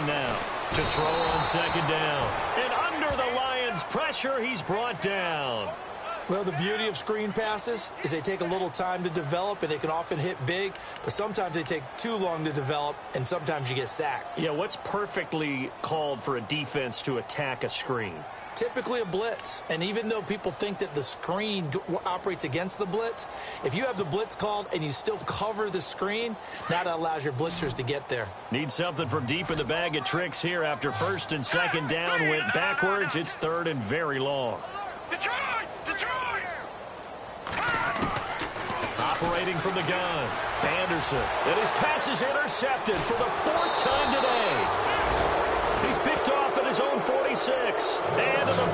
[SPEAKER 5] Now to throw on 2nd down. And under the Lions' pressure, he's brought down.
[SPEAKER 6] Well, the beauty of screen passes is they take a little time to develop, and they can often hit big, but sometimes they take too long to develop, and sometimes you get sacked.
[SPEAKER 5] Yeah, what's perfectly called for a defense to attack a screen?
[SPEAKER 6] Typically a blitz, and even though people think that the screen operates against the blitz, if you have the blitz called and you still cover the screen, that allows your blitzers to get there.
[SPEAKER 5] Need something from deep in the bag of tricks here after 1st and 2nd down. Went backwards. It's 3rd and very long.
[SPEAKER 7] Detroit! Detroit!
[SPEAKER 5] Operating from the gun, Anderson. And his pass is intercepted for the 4th time today. He's picked off at his own 46 and to the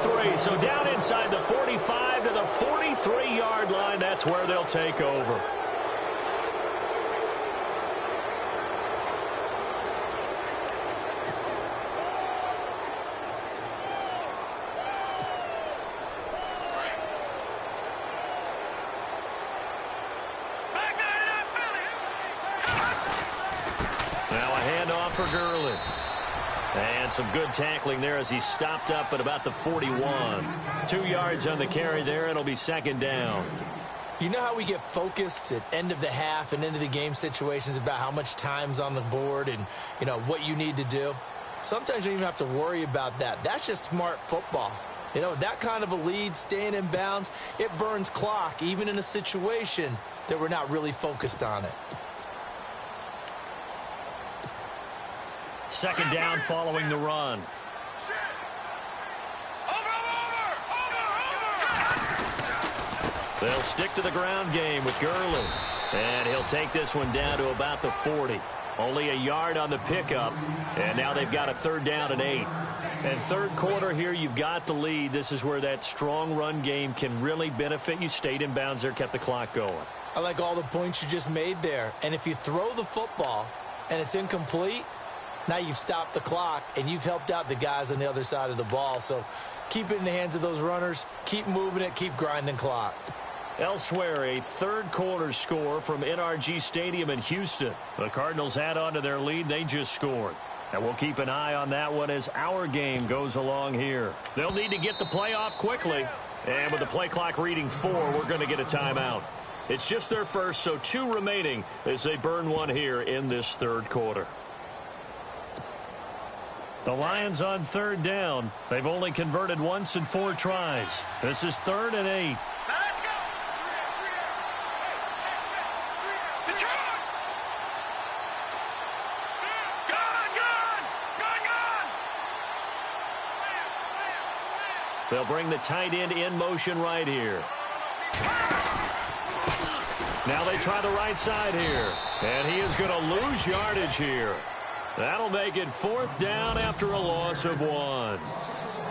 [SPEAKER 5] 43. So down inside the 45 to the 43-yard line. That's where they'll take over. for Gurley. And some good tackling there as he stopped up at about the 41. 2 yards on the carry there. It'll be second down.
[SPEAKER 6] You know how we get focused at end of the half and into the game situations about how much time's on the board and, you know, what you need to do? Sometimes you don't even have to worry about that. That's just smart football. You know, that kind of a lead, staying in bounds, it burns clock, even in a situation that we're not really focused on it.
[SPEAKER 5] Second down following the run. They'll stick to the ground game with Gurley. And he'll take this one down to about the 40. Only a yard on the pickup. And now they've got a third down and 8. And third quarter here, you've got the lead. This is where that strong run game can really benefit you. Stayed in bounds there, kept the clock going.
[SPEAKER 6] I like all the points you just made there. And if you throw the football and it's incomplete, now you've stopped the clock and you've helped out the guys on the other side of the ball. So keep it in the hands of those runners. Keep moving it. Keep grinding clock.
[SPEAKER 5] Elsewhere, a third quarter score from NRG Stadium in Houston. The Cardinals had onto their lead. They just scored. And we'll keep an eye on that one as our game goes along here. They'll need to get the play off quickly. And with the play clock reading 4, we're going to get a timeout. It's just their first, so 2 remaining as they burn one here in this third quarter. The Lions on third down. They've only converted once in 4 tries. This is 3rd and 8. They'll bring the tight end in motion right here. Now they try the right side here. And he is going to lose yardage here. That'll make it 4th down after a loss of 1.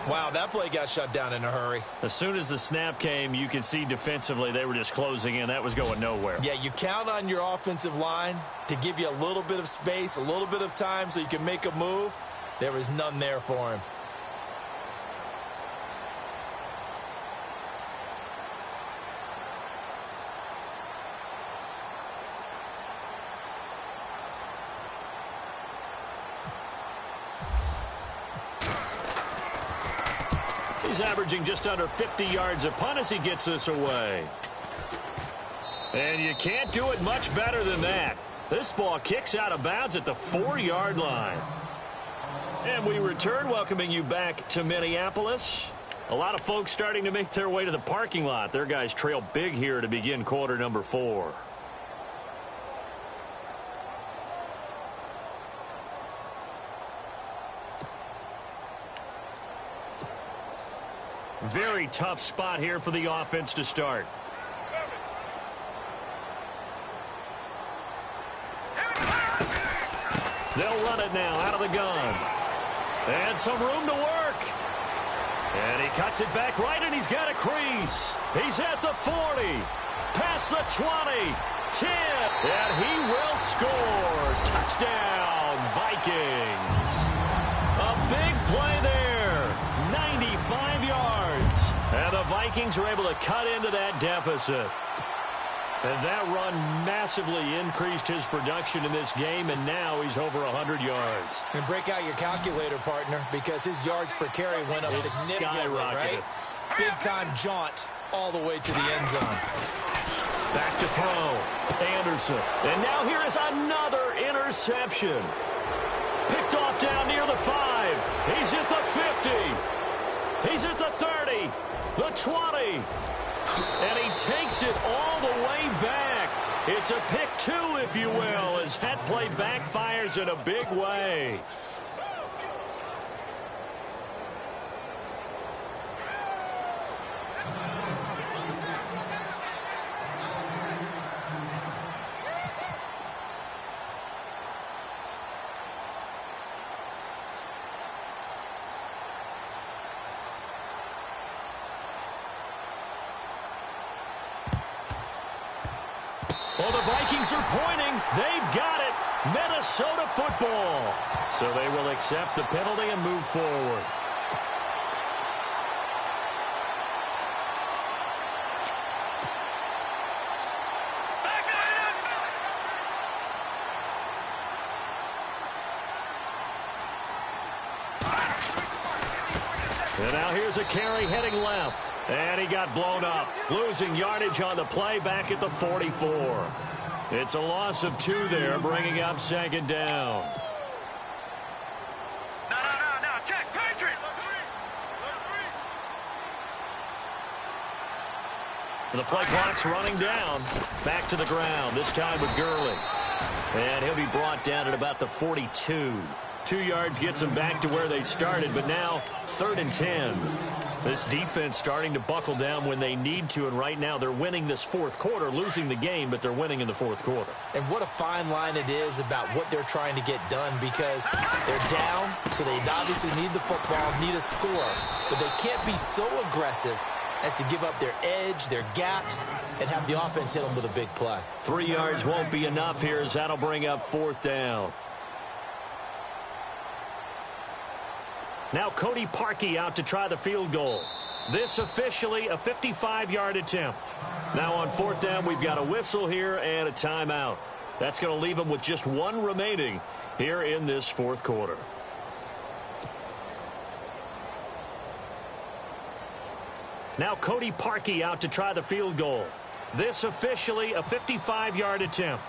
[SPEAKER 6] Wow, that play got shut down in a hurry.
[SPEAKER 5] As soon as the snap came, you could see defensively they were just closing in. That was going nowhere.
[SPEAKER 6] Yeah, you count on your offensive line to give you a little bit of space, a little bit of time so you can make a move. There was none there for him.
[SPEAKER 5] He's averaging just under 50 yards a punt as he gets this away. And you can't do it much better than that. This ball kicks out of bounds at the 4-yard line. And we return, welcoming you back to Minneapolis. A lot of folks starting to make their way to the parking lot. Their guys trail big here to begin quarter number 4. Very tough spot here for the offense to start. They'll run it now out of the gun. And some room to work. And he cuts it back right, and he's got a crease. He's at the 40. Past the 20. 10. And he will score. Touchdown, Vikings. A big play there. 95 yards. And the Vikings are able to cut into that deficit. And that run massively increased his production in this game, and now he's over 100 yards.
[SPEAKER 6] And break out your calculator, partner, because his yards per carry went up significantly, right? Big-time jaunt all the way to the end zone.
[SPEAKER 5] Back to throw. Anderson. And now here is another interception. Picked off down near the 5. He's at the 50. He's at the 30. The 20. And he takes it all the way back. It's a pick 2, if you will, as that play backfires in a big way. Well, the Vikings are pointing. They've got it. Minnesota football. So they will accept the penalty and move forward. And now here's a carry heading left. And he got blown up. Losing yardage on the play back at the 44. It's a loss of 2 there, bringing up second down.
[SPEAKER 7] No, check, Patriot.
[SPEAKER 5] The play clock's running down. Back to the ground, this time with Gurley. And he'll be brought down at about the 42. 2 yards gets them back to where they started, but now 3rd and 10. This defense starting to buckle down when they need to, and right now they're winning this 4th quarter, losing the game, but they're winning in the 4th quarter.
[SPEAKER 6] And what a fine line it is about what they're trying to get done, because they're down, so they obviously need the football, need a score, but they can't be so aggressive as to give up their edge, their gaps, and have the offense hit them with a big play.
[SPEAKER 5] 3 yards won't be enough here as that'll bring up 4th down. Now Cody Parkey out to try the field goal. This officially a 55-yard attempt. Now on 4th down, we've got a whistle here and a timeout. That's going to leave them with just 1 remaining here in this 4th quarter. Now Cody Parkey out to try the field goal. This officially a 55-yard attempt.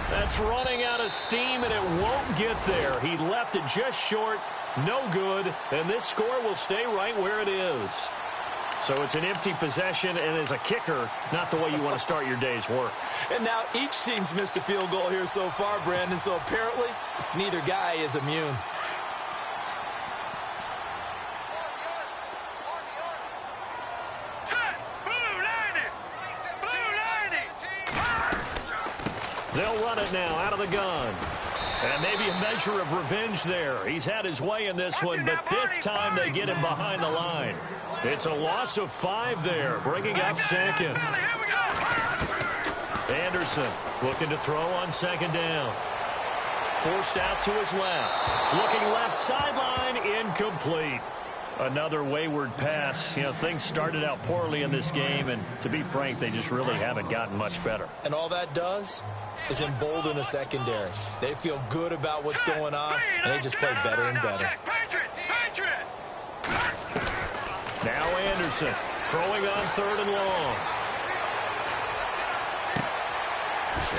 [SPEAKER 5] That's running out of steam, and it won't get there. He left it just short, no good, and this score will stay right where it is. So it's an empty possession, and as a kicker, not the way you want to start your day's work.
[SPEAKER 6] And now each team's missed a field goal here so far, Brandon, so apparently neither guy is immune.
[SPEAKER 5] They'll run it now out of the gun. And maybe a measure of revenge there. He's had his way in this one, but this time they get him behind the line. It's a loss of 5 there, bringing up second. Anderson looking to throw on 2nd down. Forced out to his left. Looking left sideline, incomplete. Another wayward pass. You know, things started out poorly in this game, and to be frank, they just really haven't gotten much better.
[SPEAKER 6] And all that does is embolden a secondary. They feel good about what's going on, and they just play better and better.
[SPEAKER 5] Now Anderson throwing on 3rd and long.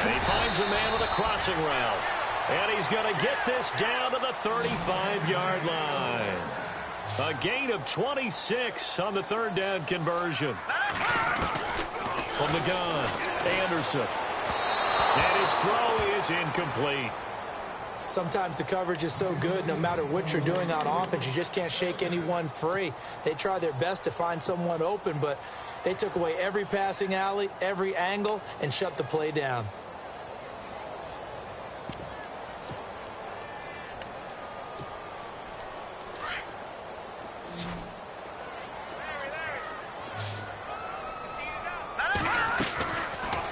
[SPEAKER 5] And he finds a man with a crossing route. And he's going to get this down to the 35-yard line. A gain of 26 on the 3rd down conversion. From the gun, Anderson. And his throw is incomplete.
[SPEAKER 6] Sometimes the coverage is so good, no matter what you're doing on offense, you just can't shake anyone free. They try their best to find someone open, but they took away every passing alley, every angle, and shut the play down.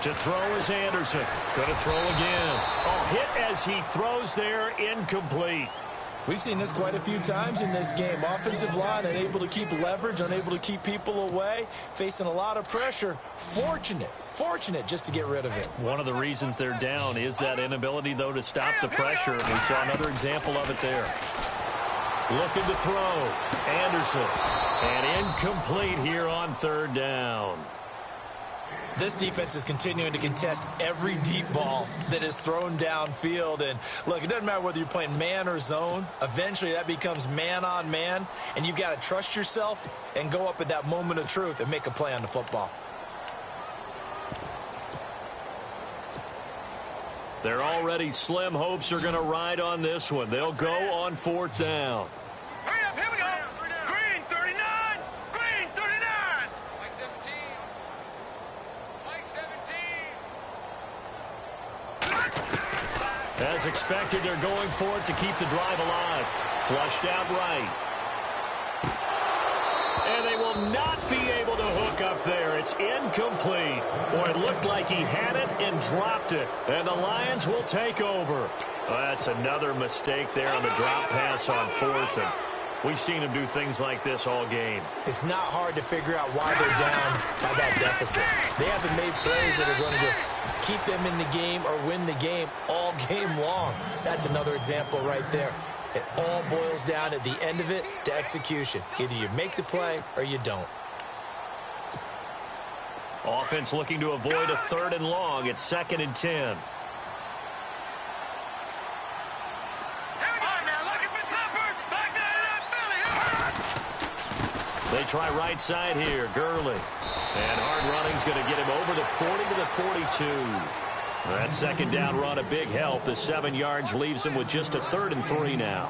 [SPEAKER 5] To throw is Anderson. Going to throw again. Oh, hit as he throws there, incomplete.
[SPEAKER 6] We've seen this quite a few times in this game. Offensive line unable to keep leverage, unable to keep people away, facing a lot of pressure. Fortunate just to get rid of it.
[SPEAKER 5] One of the reasons they're down is that inability, though, to stop the pressure. We saw another example of it there. Looking to throw. Anderson. And incomplete here on 3rd down.
[SPEAKER 6] This defense is continuing to contest every deep ball that is thrown downfield. And, look, it doesn't matter whether you're playing man or zone. Eventually that becomes man on man, and you've got to trust yourself and go up at that moment of truth and make a play on the football.
[SPEAKER 5] Their already slim hopes are going to ride on this one. They'll go on 4th down.
[SPEAKER 7] Hurry up, here we go. Green 39. Green 39. Mike 17. Mike 17.
[SPEAKER 5] As expected, they're going for it to keep the drive alive. Flushed out right. And they will not be able to hook up there. It's incomplete. Or it looked like he had it and dropped it. And the Lions will take over. Well, that's another mistake there on the drop pass on 4th. And We've seen him do things like this all game.
[SPEAKER 6] It's not hard to figure out why they're down by that deficit. They haven't made plays that are going to keep them in the game or win the game all game long. That's another example right there. It all boils down at the end of it to execution. Either you make the play or you don't.
[SPEAKER 5] Offense looking to avoid a 3rd and long. It's 2nd and 10. They try right side here. Gurley. And hard running's going to get him over the 40 to the 42. That 2nd down run, a big help. The 7 yards leaves him with just a 3rd and 3 now.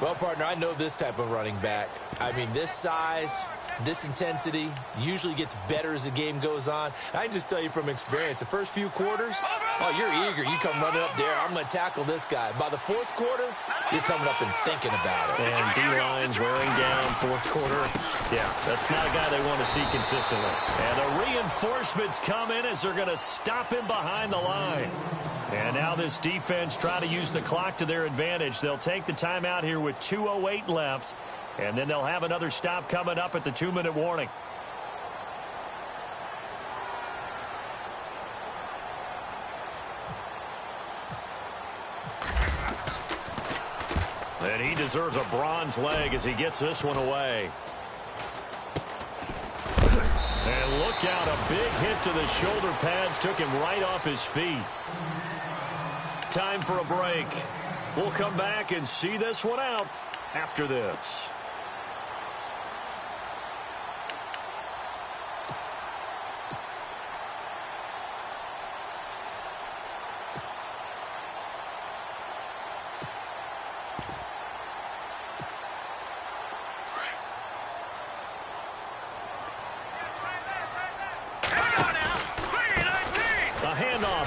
[SPEAKER 6] Well, partner, I know this type of running back. I mean, this size, this intensity usually gets better as the game goes on. I can just tell you from experience, the first few quarters, oh, you're eager. You come running up there, I'm going to tackle this guy. By the 4th quarter, you're coming up and thinking about it.
[SPEAKER 5] And D-line's wearing down 4th quarter. Yeah, that's not a guy they want to see consistently. And the reinforcements come in as they're going to stop him behind the line. And now this defense try to use the clock to their advantage. They'll take the timeout here with 2:08 left. And then they'll have another stop coming up at the 2-minute warning. And he deserves a bronze leg as he gets this one away. And look out, a big hit to the shoulder pads took him right off his feet. Time for a break. We'll come back and see this one out after this.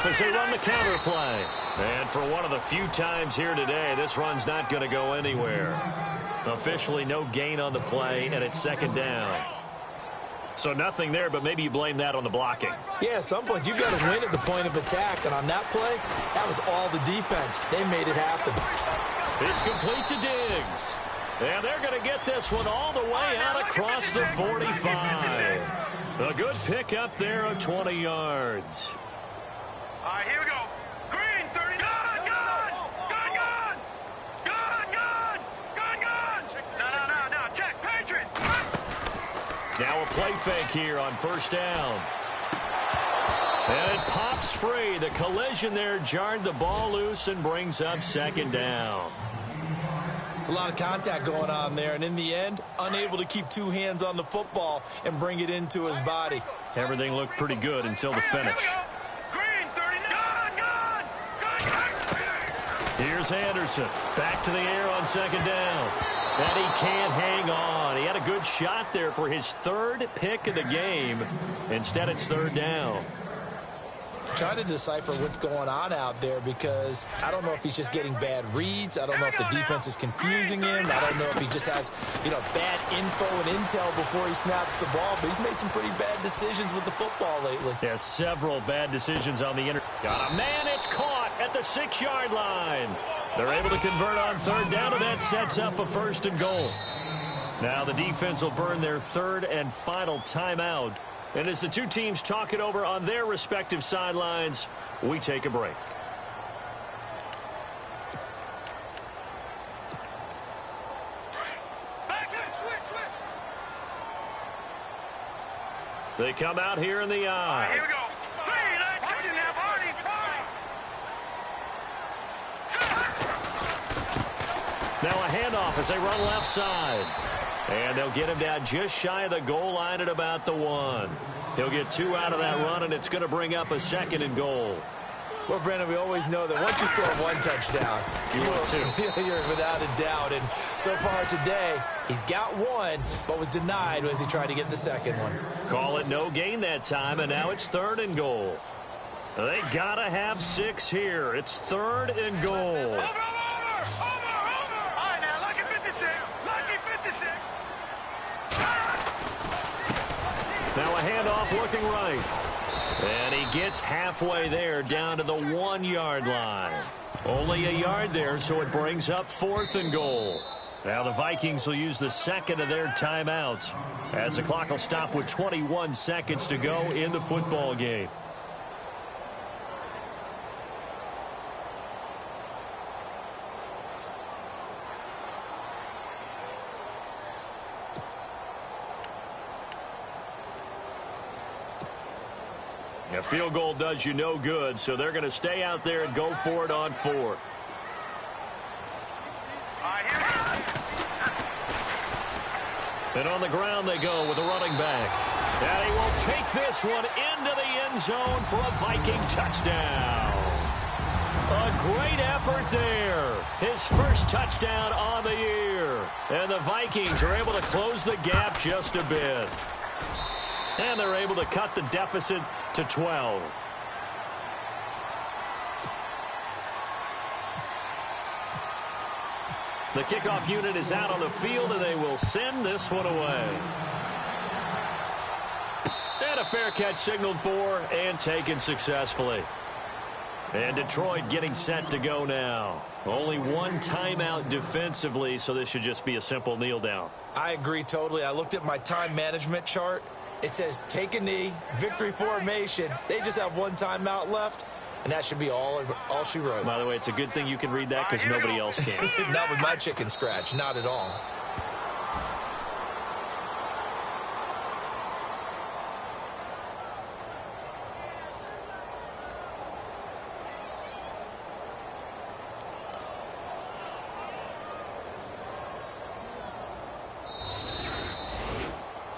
[SPEAKER 5] As they run the counter play. And for one of the few times here today, this run's not going to go anywhere. Officially no gain on the play, and it's 2nd down. So nothing there, but maybe you blame that on the blocking.
[SPEAKER 6] Yeah, at some point you've got to win at the point of attack, and on that play, that was all the defense. They made it happen.
[SPEAKER 5] It's complete to Diggs. And they're going to get this one all the way out across the 45. A good pick up there of 20 yards.
[SPEAKER 7] All right, here we go. Green, 30. Gun! No. Check. Patriot.
[SPEAKER 5] Now a play fake here on 1st down. And it pops free. The collision there jarred the ball loose and brings up 2nd down.
[SPEAKER 6] It's a lot of contact going on there, and in the end, unable to keep 2 hands on the football and bring it into his body.
[SPEAKER 5] Everything looked pretty good until the finish. Here's Anderson. Back to the air on 2nd down. And he can't hang on. He had a good shot there for his 3rd pick of the game. Instead, it's 3rd down.
[SPEAKER 6] Trying to decipher what's going on out there because I don't know if he's just getting bad reads. I don't know if the defense is confusing him. I don't know if he just has, bad info and intel before he snaps the ball. But he's made some pretty bad decisions with the football lately.
[SPEAKER 5] Yeah, several bad decisions on the Got a man, it's caught at the 6-yard line. They're able to convert on 3rd down, and that sets up a 1st and goal. Now the defense will burn their 3rd and final timeout. And as the two teams talk it over on their respective sidelines, we take a break. They come out here in the eye.
[SPEAKER 7] Here we go.
[SPEAKER 5] Now a handoff as they run left side. And they'll get him down just shy of the goal line at about the 1. He'll get 2 out of that run, and it's going to bring up a 2nd and goal.
[SPEAKER 6] Well, Brandon, we always know that once you score 1 touchdown, you're without a doubt. And so far today, he's got 1, but was denied as he tried to get the 2nd one.
[SPEAKER 5] Call it no gain that time, and now it's 3rd and goal. They got to have 6 here. It's 3rd and goal.
[SPEAKER 7] Over. All right, now, lucky 56.
[SPEAKER 5] Now a handoff looking right. And he gets halfway there down to the 1-yard line. Only a yard there, so it brings up 4th and goal. Now the Vikings will use the second of their timeouts as the clock will stop with 21 seconds to go in the football game. A field goal does you no good, so they're going to stay out there and go for it on fourth. And on the ground they go with a running back. And he will take this one into the end zone for a Viking touchdown. A great effort there. His first touchdown on the year. And the Vikings are able to close the gap just a bit. And they're able to cut the deficit to 12. The kickoff unit is out on the field, and they will send this one away. And a fair catch signaled for and taken successfully. And Detroit getting set to go now. Only one timeout defensively, so this should just be a simple kneel down.
[SPEAKER 6] I agree totally. I looked at my time management chart. It says take a knee, victory formation. They just have one timeout left, and that should be all she wrote.
[SPEAKER 5] By the way, it's a good thing you can read that because nobody else can.
[SPEAKER 6] Not with my chicken scratch, not at all.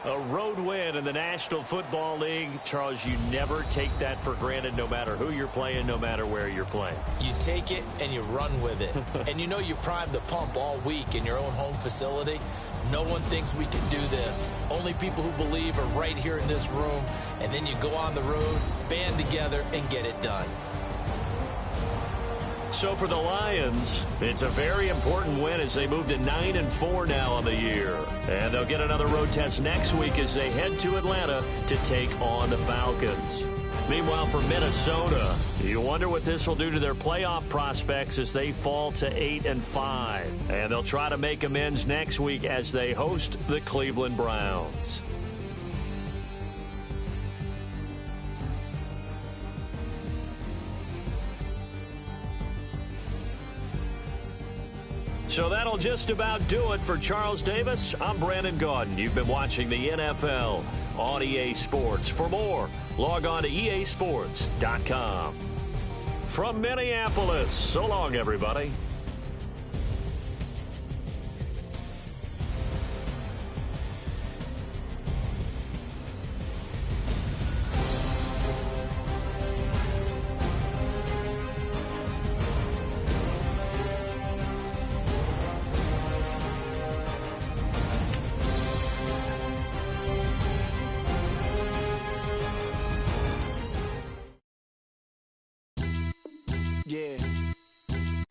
[SPEAKER 5] A road win in the National Football League. Charles, you never take that for granted no matter who you're playing, no matter where you're playing.
[SPEAKER 6] You take it and you run with it. And you know you primed the pump all week in your own home facility. No one thinks we can do this. Only people who believe are right here in this room. And then you go on the road, band together, and get it done.
[SPEAKER 5] So for the Lions, it's a very important win as they move to 9-4 now on the year. And they'll get another road test next week as they head to Atlanta to take on the Falcons. Meanwhile, for Minnesota, you wonder what this will do to their playoff prospects as they fall to 8-5. And they'll try to make amends next week as they host the Cleveland Browns. So that'll just about do it for Charles Davis. I'm Brandon Gaudin. You've been watching the NFL on EA Sports. For more, log on to easports.com. From Minneapolis, so long, everybody.
[SPEAKER 8] Yeah,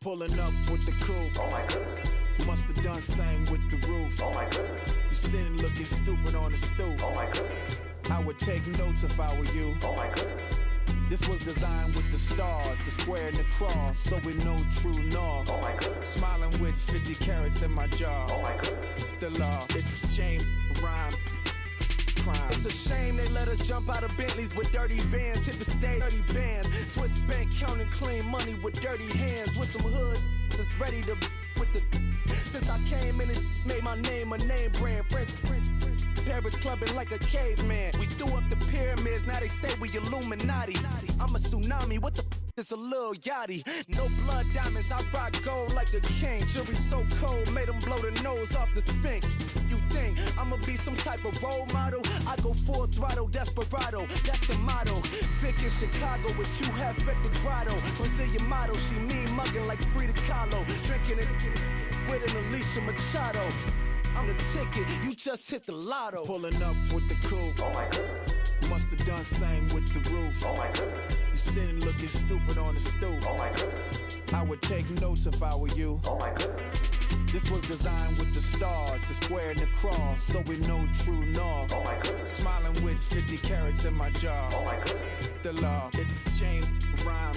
[SPEAKER 8] pulling up with the coupe.
[SPEAKER 9] Oh my goodness.
[SPEAKER 8] Must have done same with the roof.
[SPEAKER 9] Oh my goodness.
[SPEAKER 8] You sitting looking stupid on the stoop.
[SPEAKER 9] Oh my goodness.
[SPEAKER 8] I would take notes if I were you.
[SPEAKER 9] Oh my goodness.
[SPEAKER 8] This was designed with the stars, the square and the cross, so we know true north.
[SPEAKER 9] Oh my goodness.
[SPEAKER 8] Smiling with 50 carats in my jaw.
[SPEAKER 9] Oh my goodness.
[SPEAKER 8] The law, it's a shame, rhyme. Crime. It's a shame they let us jump out of Bentleys with dirty vans, hit the stage, dirty bands, Swiss bank counting clean money with dirty hands, with some hood that's ready to with the. Since I came in and made my name a name brand, French, Paris clubbing like a caveman. We threw up the pyramids, now they say we Illuminati. I'm a tsunami, what the it's a little yachty. No blood diamonds, I rock gold like a king. Jewelry so cold, made them blow the nose off the Sphinx. You think I'ma be some type of role model? I go full throttle, desperado, that's the motto. Vic in Chicago, it's Hugh Hef at the grotto. Brazilian model, she mean mugging like Frida Kahlo. Drinking it with an Alicia Machado. I'm the ticket, you just hit the lotto. Pulling up with the coupe.
[SPEAKER 9] Oh my goodness.
[SPEAKER 8] Must have done same with the roof.
[SPEAKER 9] Oh my goodness.
[SPEAKER 8] You sitting looking stupid on the stoop.
[SPEAKER 9] Oh my goodness.
[SPEAKER 8] I would take notes if I were you.
[SPEAKER 9] Oh my goodness.
[SPEAKER 8] This was designed with the stars, the square and the cross, so we know true north.
[SPEAKER 9] Oh my goodness.
[SPEAKER 8] Smiling with 50 carats in my jaw.
[SPEAKER 9] Oh my goodness.
[SPEAKER 8] The law, it's a shame, rhyme.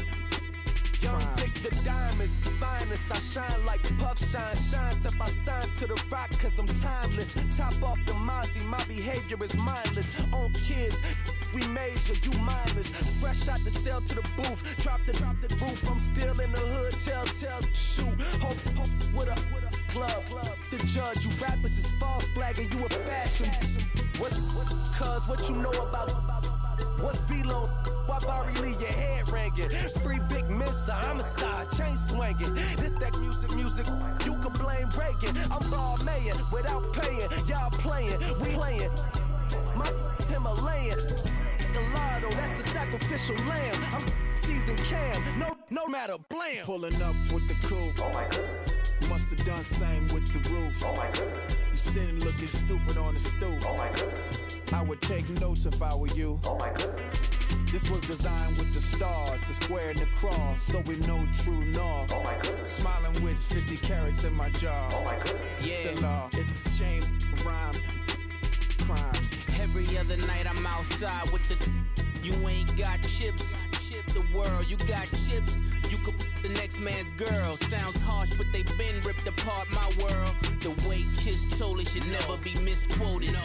[SPEAKER 8] Young Vic The diamonds, finest, I shine like Puff Shine. Shines up, I sign to the rock cause I'm timeless. Top off the Mozzie, my behavior is mindless. On kids, we major, you minors. Fresh out the cell to the booth, drop the roof. I'm still in the hood, tell, shoot. Hope with a club. The judge, you rappers is false flagging, you a fashion. What's cuz, what you know about? What's Velo? Why Barry Lee, your head ringing? Free Vic Mensa, I'm a star, chain swinging. This that music, you can blame Reagan. I'm ball mayin' without paying, y'all playing, we playing. My Himalayan, Gallardo, that's a sacrificial lamb. I'm seasoned Cam, no matter, blam.
[SPEAKER 9] Pulling up with the coupe. Oh my goodness. Must have done same with the roof. Oh my goodness. You sitting looking stupid on the stoop. Oh my goodness. I would take notes if I were you. Oh my goodness. This was designed with the stars, the square and the cross, so we know true north. Oh my goodness. Smiling with 50 carats in my jaw. Oh my goodness.
[SPEAKER 2] Yeah.
[SPEAKER 9] The law, it's a shame, rhyme, crime.
[SPEAKER 2] Every other night I'm outside with the. You ain't got chips. The world, you got chips. You could the next man's girl. Sounds harsh, but they been ripped apart my world. The way Kiss told it should never be misquoted.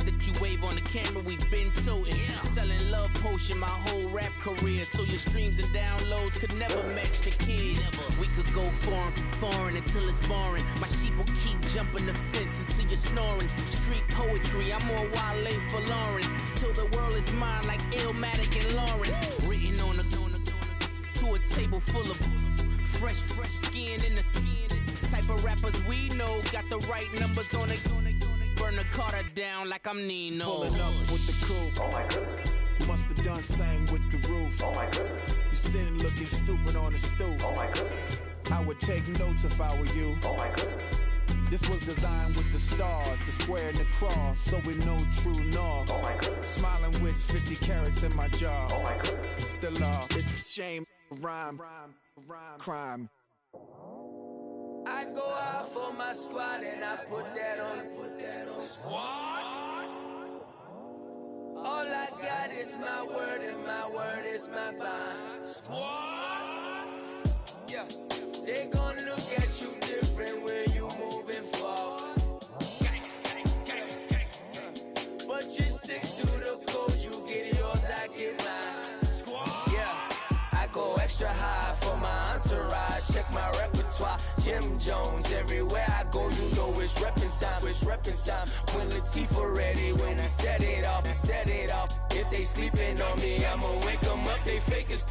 [SPEAKER 2] The that you wave on the camera, we been toting. Selling love potion my whole rap career. So your streams and downloads could never match the kids. We could go foreign until it's boring. My sheep will keep jumping the fence until you're snoring. Street poetry, I'm more Wale for Lauren. Till the world is mine like Illmatic and Lauren. Written on a to a table full of fresh skin in the type of rappers we know. Got the right numbers on it. Burn the Carter down like I'm Nino.
[SPEAKER 9] Pulling up with the coupe. Oh my goodness. Must have done same with the roof. Oh my goodness. You sitting looking stupid on the stoop. Oh my goodness. I would take notes if I were you. Oh my goodness. This was designed with the stars, the square and the cross, so we know true north. Oh my goodness. Smiling with 50 carats in my jaw. Oh my goodness. The law, it's a shame, rhyme, crime.
[SPEAKER 3] I go out for my squad and I put that on. Squad. All I got is my word and my word is my bond. Squad. Yeah, they gon' look at you different when you moving forward. But you stick to the code, you get yours, I get mine. Squad. Yeah, I go extra high for my entourage. Check my repertoire, Jim Jones. Everywhere I go, you know it's reppin' time. It's reppin' time. When Latifah ready, when we set it off, we set it off. If they sleeping on me, I'ma wake them up. They fakers.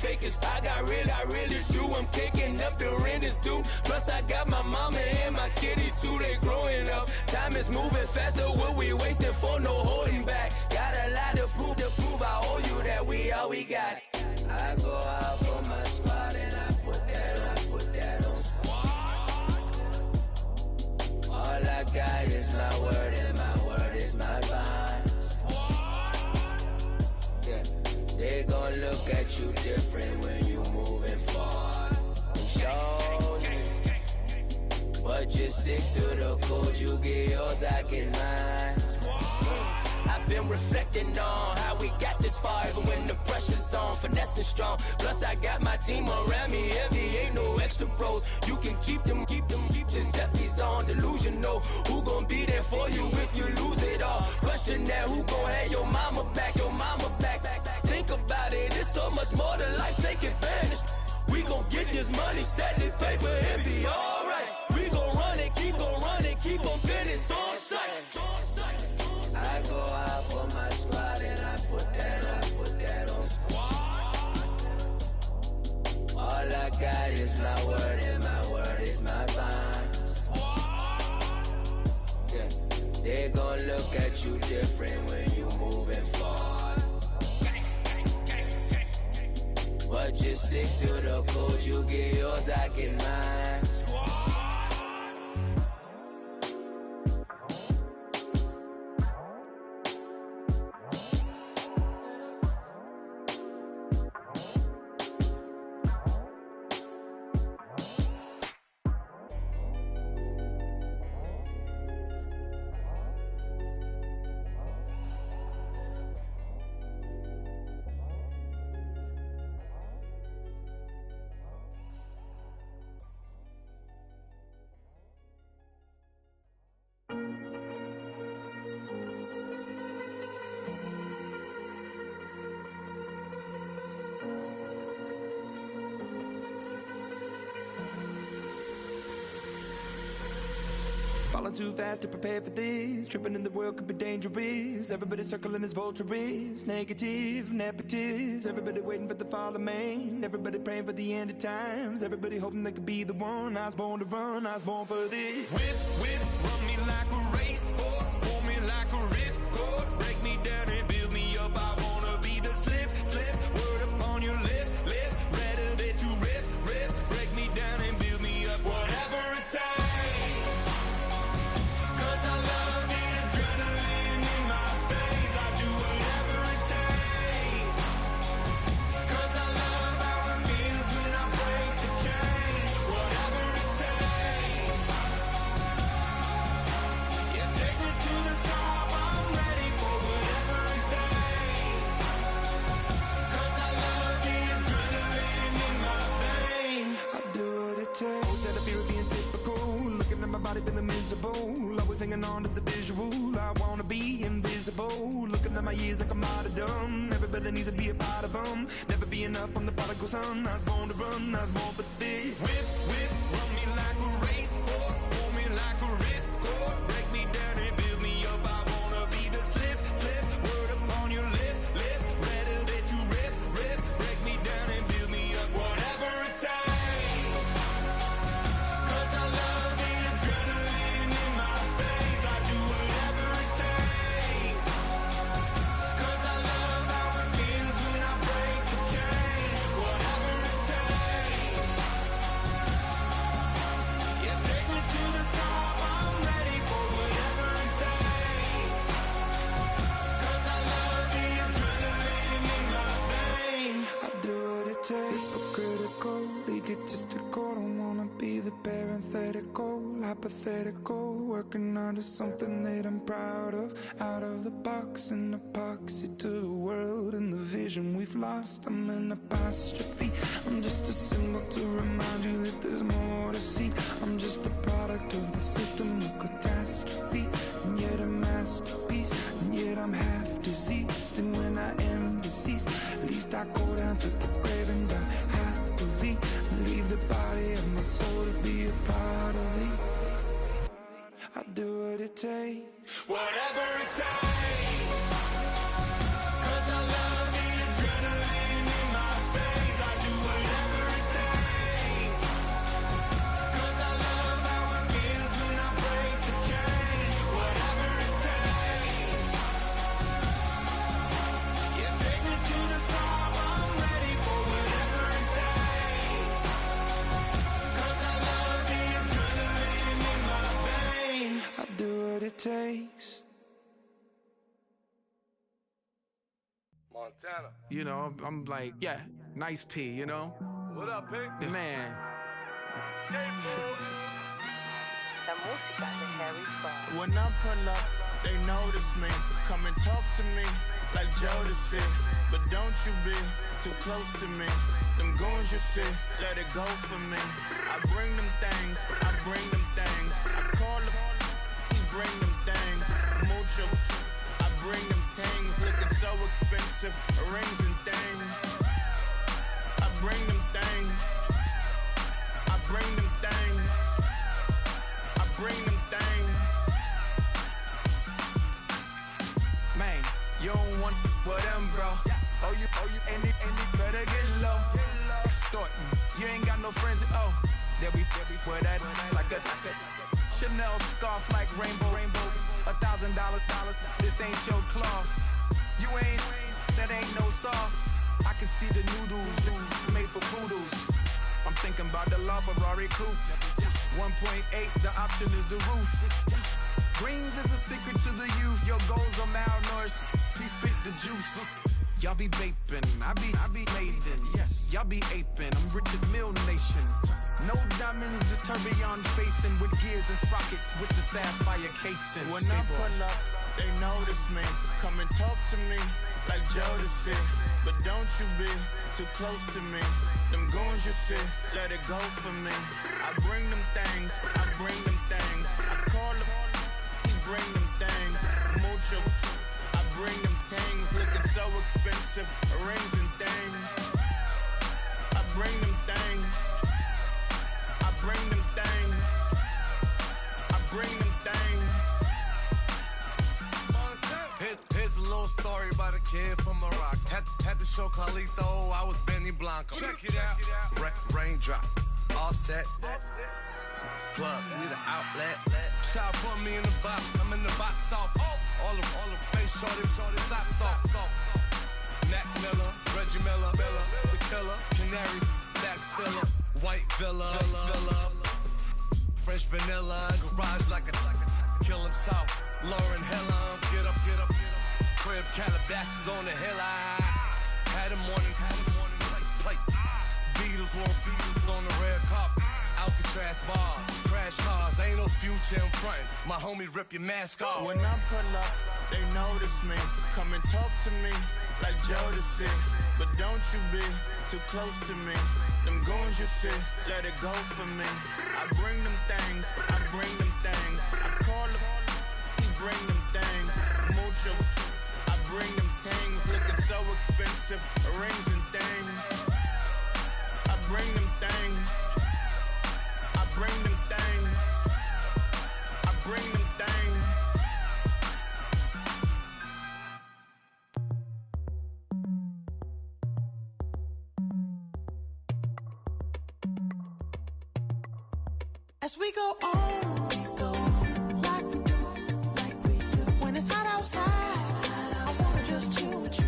[SPEAKER 3] I really do. I'm kicking up, the rent is due. Plus I got my mama and my kiddies too. They growing up. Time is moving faster. What we wasting for? No holding back. Got a lot to prove. I owe you that we all we got. I go out for my squad and I put that on. Squad. All I got is my word and my word is my bond. Squad. Yeah, they gon' look at you different when you moving forward. Show this, but just stick to the code. You get yours, I get mine. I've been reflecting on how we got this far, even when the pressure's on, finessing strong. Plus I got my team around me heavy, ain't no extra bros. You can keep them. Giuseppe's on delusional. Who gon' be there for you if you lose it all? Question that, who gon' have your mama back? Think about it, it's so much more to life, take advantage. We gon' get this money, stack this paper and be alright. We gon' run it, keep on finish on sight. I go out for my squad and I put that on. Squad. All I got is my word and my word is my bond. Squad. Yeah, they gon' look at you different when you moving forward. But just stick to the code, you get yours, I get mine. Squad. Falling too fast to prepare for this. Tripping in the world could be dangerous. Everybody circling as vultures. Negative, nepotist. Everybody waiting for the fall of man. Everybody praying for the end of times. Everybody hoping they could be the one. I was born to run, I was born for this. Whip, whip, run me like a racehorse. Pull me like a ripcord. Break me down and build me up. I wanna be the slip, slip. Word upon your lip, lip. Rather that you rip, rip. Break me down and build me up. Whatever it takes. 'Cause I love the adrenaline in my veins. I do whatever it takes. 'Cause I love how it feels when I break the chains. Whatever it takes. Yeah, take me to the top. I'm ready for whatever it takes. 'Cause I love the adrenaline in my veins. I do what it takes. Instead of fear of being typical, looking at my body feeling miserable. Always hanging on to the visual. I wanna be invisible. Looking at my years like a martyrdom. Everybody needs to be a part of them. Never be enough from the prodigal son. I was born to run, I was born for this. Whip, whip, run me like a racehorse. Pull me like a ripcord. Break me down and build me up. I wanna be the slip, slip. Word upon your lip, lip. Rather that you rip, rip. Break me down and build me up. Whatever it takes. 'Cause I love the adrenaline in my veins. I do whatever it takes. 'Cause I love how it feels when I break the chains. Whatever it takes. Yeah, take me to the top. I'm ready for whatever it takes. 'Cause I love the adrenaline in my veins. I do what it takes. Critical, egotistical. Don't wanna be the parenthetical, hypothetical. Working onto something that I'm proud of. Out of the box, an epoxy to the world and the vision we've lost. I'm an apostrophe. I'm just a symbol to remind you that there's more to see. I'm just a product of the system of catastrophe, and yet a masterpiece, and yet I'm half diseased. And when I am deceased, at least I go down to the grave and die happily, and leave the body of my soul to be a part of me. I do what it takes. Whatever it takes. 'Cause I love the adrenaline in my veins. I do whatever it takes. 'Cause I love how it feels when I break the chains. Whatever it takes. Yeah, take me to the top. I'm ready for whatever it takes. 'Cause I love the adrenaline in my veins. I do what it takes.
[SPEAKER 1] Montana.
[SPEAKER 10] You know, I'm like, yeah, nice P, you know?
[SPEAKER 1] What up, Pig?
[SPEAKER 10] Man.
[SPEAKER 11] La música de Harry Fraud.
[SPEAKER 9] When I pull up, they notice me. Come and talk to me like Jodeci. But don't you be too close to me. Them goons you see, let it go for me. I bring them things, I bring them things. I call them, he bring them things. Mucho, I bring them things. Looking so expensive, rings and things. I bring them things. I bring them things. I bring them things.
[SPEAKER 10] Man, you don't want with them, bro. Oh, you, and it better get low. Extorting, you ain't got no friends. Oh, they'll be with that like a Chanel scarf like rainbow. $1,000. This ain't your cloth. You ain't, that ain't no sauce. I can see the noodles made for poodles. I'm thinking about the LaFerrari coupe. 1.8, the option is the roof. Greens is a secret to the youth. Your goals are malnourished. Please spit the juice. Y'all be vaping, I be laden. Yes, y'all be aping. I'm Richard Mill Nation. No diamonds, just tourbillon facing with gears and sprockets with the sapphire casing.
[SPEAKER 9] When I pull up, they notice me. Come and talk to me like Jodeci. But don't you be too close to me. Them goons you see, let it go for me. I bring them things, I bring them things. I call them, he bring them things. Mucho, I bring them things. Looking so expensive, rings and things. I bring them things. I bring them things. I bring them things.
[SPEAKER 12] story about a kid from Morocco. Had to show Carlito I was Benny Blanco. Check it out. Raindrop, offset. Plug, need an outlet. Child put me in the box, I'm in the box off. All the face shorty, socks off. Mac Miller, Reggie Miller, the killer, Canaries, back stiller, white villa, French vanilla, garage like a kill him south. Lauren Hiller, get up. Crib Calabasas on the hill. I had a morning plate. Beatles on the red carpet. Alcatraz bars, crash cars, ain't no future in front. My homies rip your mask off.
[SPEAKER 13] When I pull up, they notice me. Come and talk to me like Jodeci. But don't you be too close to me. Them goons you see, let it go for me. I bring them things. I call up, he bring them things. Mucho, I bring them things. Looking so expensive, rings and things. I bring them things. Bring them things. I bring them things.
[SPEAKER 14] As we go on, like we do. When it's hot outside, I wanna just chill with you.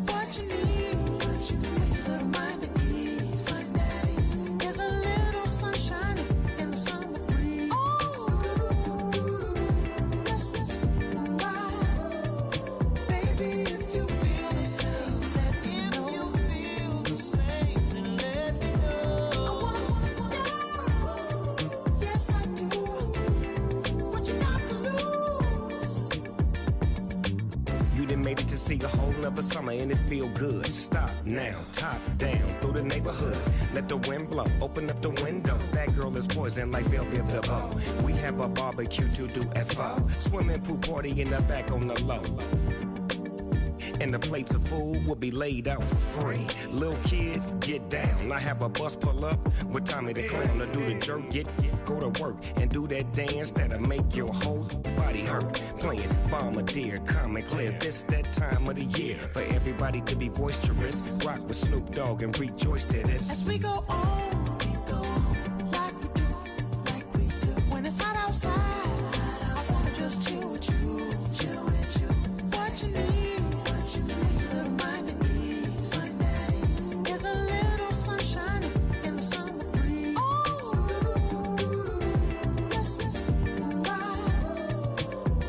[SPEAKER 14] What you need, to make your little mind at ease. There's a little sunshine in the summer breeze. Oh, yes, baby, if you feel the same, let me know. If you feel the same, let me know. I wanna go. Yes, I do. What you got to lose?
[SPEAKER 15] You done made it to see a whole nother summer and it feel good. Stop now, top down through the neighborhood. Let the wind blow, open up the window. That girl is poison like Velvet DeVoe. We have a barbecue to do at 4. Swimming pool party in the back on the low. And the plates of food will be laid out for free. Little kids, get down. I have a bus pull up with Tommy the Clown to do the jerk. Go to work and do that dance that'll make your whole body hurt. Playing Bombardier, calm and clear. This that time of the year for everybody to be boisterous. Rock with Snoop Dogg and rejoice to this.
[SPEAKER 14] As we go on, like we do. When it's hot outside, I wanna just chill with you. What you need, to make your little mind at ease. There's a little sunshine in the summer breeze. Oh, yes,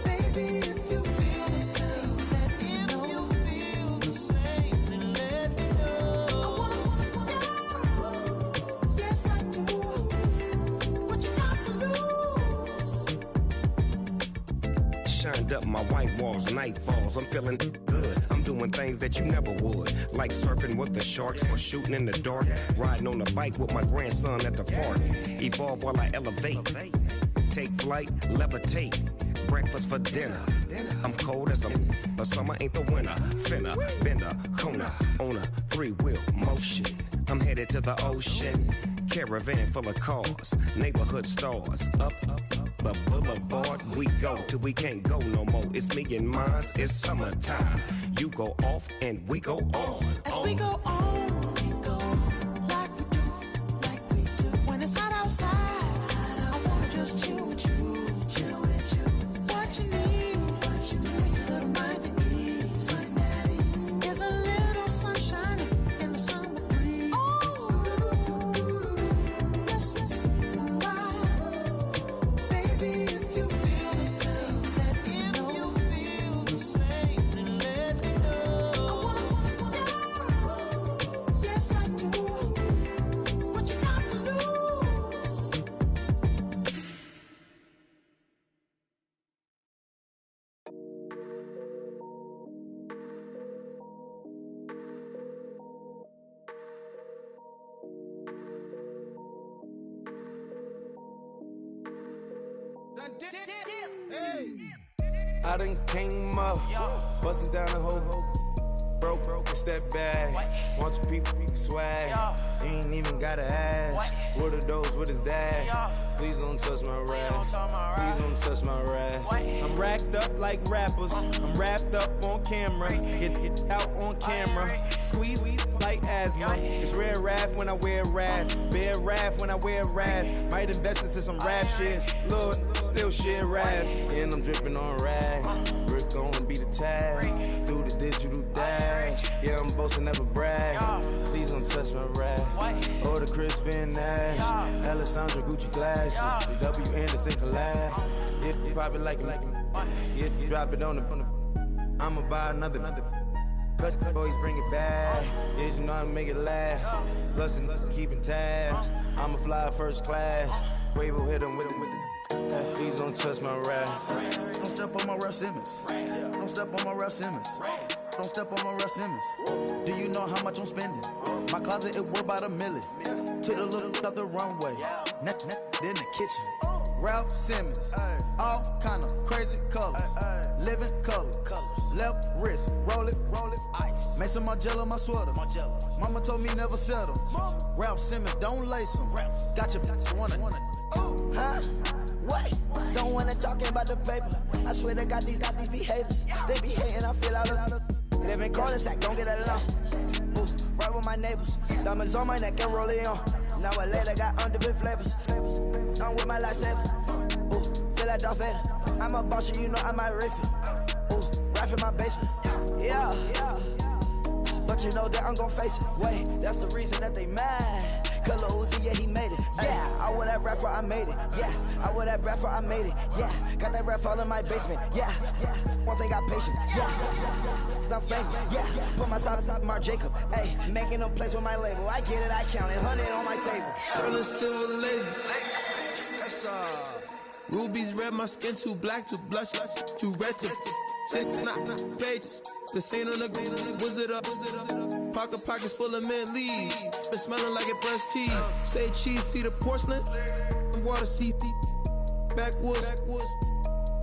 [SPEAKER 14] baby, if you feel the same, let me know. If you feel the same, let me know. I wanna go. Yes, I do. What you got to lose?
[SPEAKER 15] Shined up my white walls, night falls. I'm feeling good. I'm doing things that you never would, like surfing with the sharks or shooting in the dark. Riding on a bike with my grandson at the park. Evolve while I elevate. Take flight, levitate. Breakfast for dinner. I'm cold as but summer ain't the winter. Finna, bender, Kona, on a 3-wheel motion. I'm headed to the ocean. Caravan full of cars, neighborhood stars. Up the boulevard we go till we can't go no more. It's me and mine, it's summertime. You go off and we go on.
[SPEAKER 14] As we go on, like we do. When it's hot outside, I wanna just chill with you. What you need, to make your little mind at ease. There's a little sunshine in the summer breeze. Oh, yes, baby, if you feel the same, let me know. If you feel the same, let me know. I wanna go. Yes, I do. What you got to lose?
[SPEAKER 10] I done came up, bustin' down the whole broke, it's that bag. Want your people swag, you ain't
[SPEAKER 16] ain't even gotta ask. What are those? What is that? Please don't touch my rap. Please don't touch my rap. I'm racked up like rappers. I'm wrapped up on camera. Get out on camera. Squeeze like asthma. It's rare wrath when I wear wrath. Bare wrath when I wear wrath. Might invest into some rap shit. Lord, still shit wrath. And I'm dripping on rags. Brick gonna be the tag. Through the digital dash. Yeah, I'm boasting, never brag. Please don't touch my rap. Or the Chris Van Nash. Alessandra Gucci glasses. The W Anderson collab. Yeah, you probably like it. Yeah, you drop it on the. I'ma buy another. Cause boys bring it back. Yeah, you know how to make it last. Plus and keeping tabs. I'ma fly first class. Quavo hit him with the. Please don't touch my rap.
[SPEAKER 17] Don't step on my Ralph Simmons. Don't step on my Ralph Simmons. Don't step on my Ralph Simmons. Do you know how much I'm spending? My closet, it worth about $1 million. To the little out the runway. In the kitchen. Ralph Simmons. All kind of crazy colors. Living color. Left wrist. Roll it. Ice. Make some Margiela my sweater. Mama told me never settle. Ralph Simmons, don't lace them. Got your wanna.
[SPEAKER 18] Huh? What? Don't wanna talk about the paper. I swear to God, these be haters. They be hating, I feel out of. Live in cul-de-sac, don't get along. Ooh, right with my neighbors. Diamonds on my neck and roll it on. Now I later got underbit flavors. I'm with my lifesaver. Ooh, feel like Darth Vader. I'm a boss, you know I might riff it. Ooh, right in my basement. Yeah. But you know that I'm gon' face it. Wait, that's the reason that they mad. Cause Lil Uzi, yeah, he made it. Yeah, I would have rap for I made it. Yeah, I would have rap for I made it. Yeah, got that rap all in my basement. Yeah, once I got patience. Yeah, I'm famous. Yeah, put myself inside Marc Jacob. Hey, making a place with my label. I get it, I count it. 100 on my table.
[SPEAKER 10] Sterling silver lasers. Rubies red, my skin too black to blush, too red to tint, not pages. This ain't on the green, wizard up. Pockets full of mint leaves. Been smelling like it brushed teeth. Say cheese, see the porcelain. Water, see backwoods.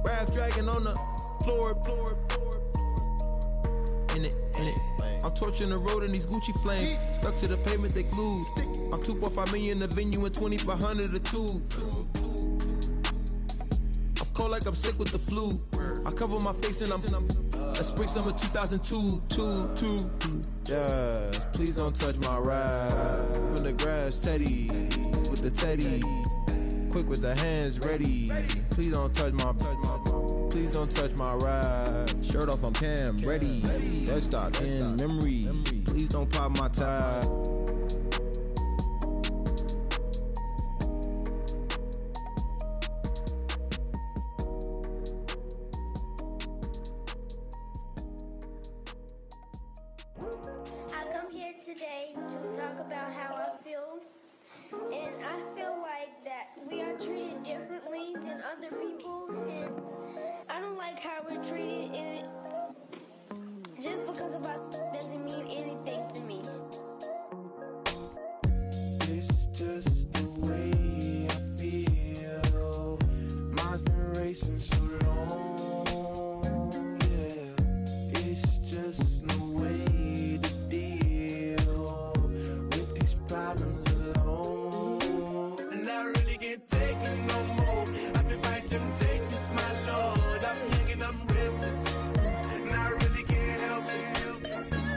[SPEAKER 10] Raft dragging on the floor. In it. I'm torching the road in these Gucci flames. Stuck to the pavement, they glued. I'm 2.5 million the venue and 2,500 a tube. I'm cold like I'm sick with the flu. I cover my face and I'm spring summer 2002. Yeah, please don't touch my ride. In the grass, Teddy with the Teddy. Quick with the hands ready. Please don't touch my ride. Shirt off, I'm Cam ready. Desktop in memory. Please don't pop my tie.
[SPEAKER 19] Today to talk about how I feel, and I feel like that we are treated differently than other people, and I don't like how we're treated, and just because of us doesn't mean anything to me.
[SPEAKER 9] It's just the way I feel. Mine's been racing so long, yeah. It's just the way to deal with these problems alone. And I really can't take it no more. I've been fighting temptations, my Lord. I'm young and I'm restless, and I really can't help it.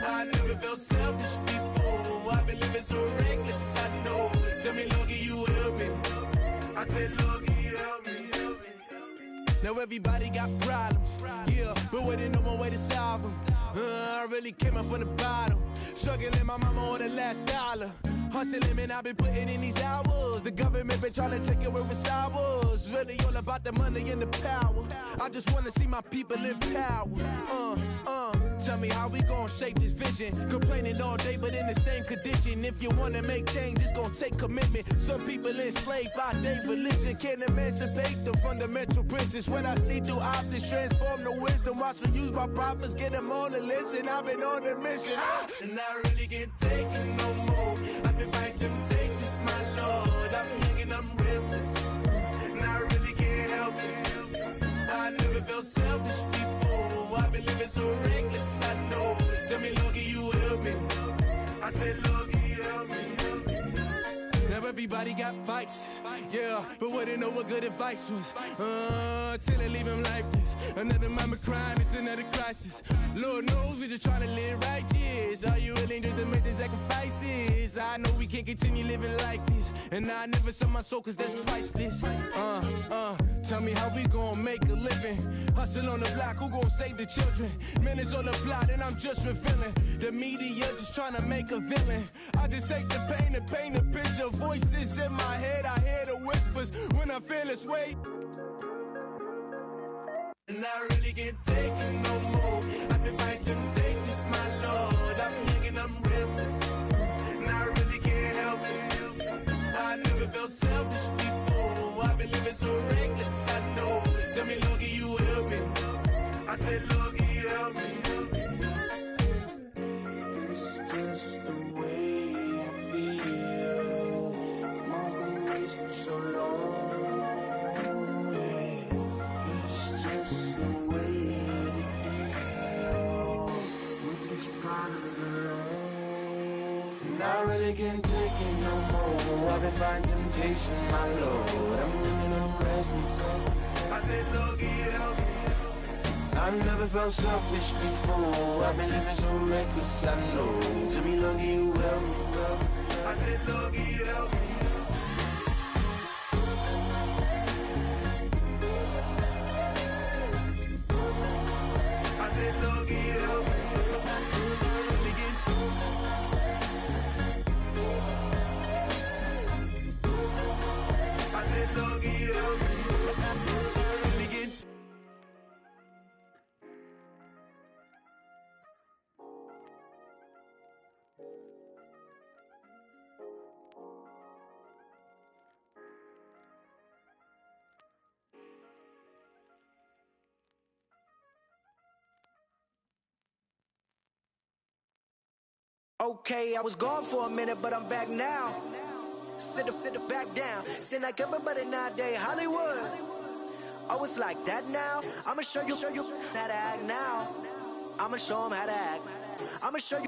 [SPEAKER 9] I never felt selfish before. I've been living so reckless, I know. Tell me, Lord, can you help me? I said, Lord, can you help me? Now everybody got problems, yeah, but waiting no more way to solve them. I really came up from the bottom, struggling my mama on the last dollar. Hustling, man, I've been putting in these hours. The government been trying to take away what's ours. Really all about the money and the power. I just wanna see my people in power. Tell me how we gon' shape this vision. Complaining all day, but in the same condition. If you wanna make change, it's gon' take commitment. Some people enslaved by their religion can't emancipate the fundamental principles. What I see through optics transform the wisdom. Watch me use my prophets, get them on the list, and I've been on the mission. And I really can't take it no more. I've been fighting temptations, my Lord. I'm young and I'm restless, and I really can't help it. I never felt selfish before. I've been living so reckless, I know. Tell me, Lord, can you help me? I said, Lord, can you help me?
[SPEAKER 10] Everybody got fights, yeah, but wouldn't know what good advice was. Till they leave him lifeless. Another mama crime, it's another crisis. Lord knows we just trying to live righteous. Are you willing just to make the sacrifices? I know we can't continue living like this, and I never sell my soul cause that's priceless. Tell me how we gon' make a living. Hustle on the block, who gon' save the children? Minutes on the plot and I'm just revealing. The media just trying to make a villain. I just take the pain and paint a picture. Voices in my head, I hear the whispers when I feel this way. And I really can't take it no more. I've been fighting temptations, my Lord. I'm young and I'm restless, and I really can't help it. I never felt selfish before. I've been living so reckless, I know. Tell me, Lord, can you help me? I said, Lord, can you help me?
[SPEAKER 3] It's just the way I feel. Mom's been wasting so long. It's just the way to deal with these problems alone. And I really can't take it no more. I've been fighting temptations, my Lord. I'm living on restless. I said, Lord, can you help me? I've never felt selfish before. I've been living so reckless, I know. To me, Lord, can you help me? I said, Lord, can you help me? I said, Lord, can you help me? I said, Lord, can you help me?
[SPEAKER 18] Okay, I was gone for a minute, but I'm back now. Sit back down. Seem like everybody nowadays, Hollywood. Oh, it's like that now? I'ma show you how to act now. I'ma show them how to act. I'ma show you.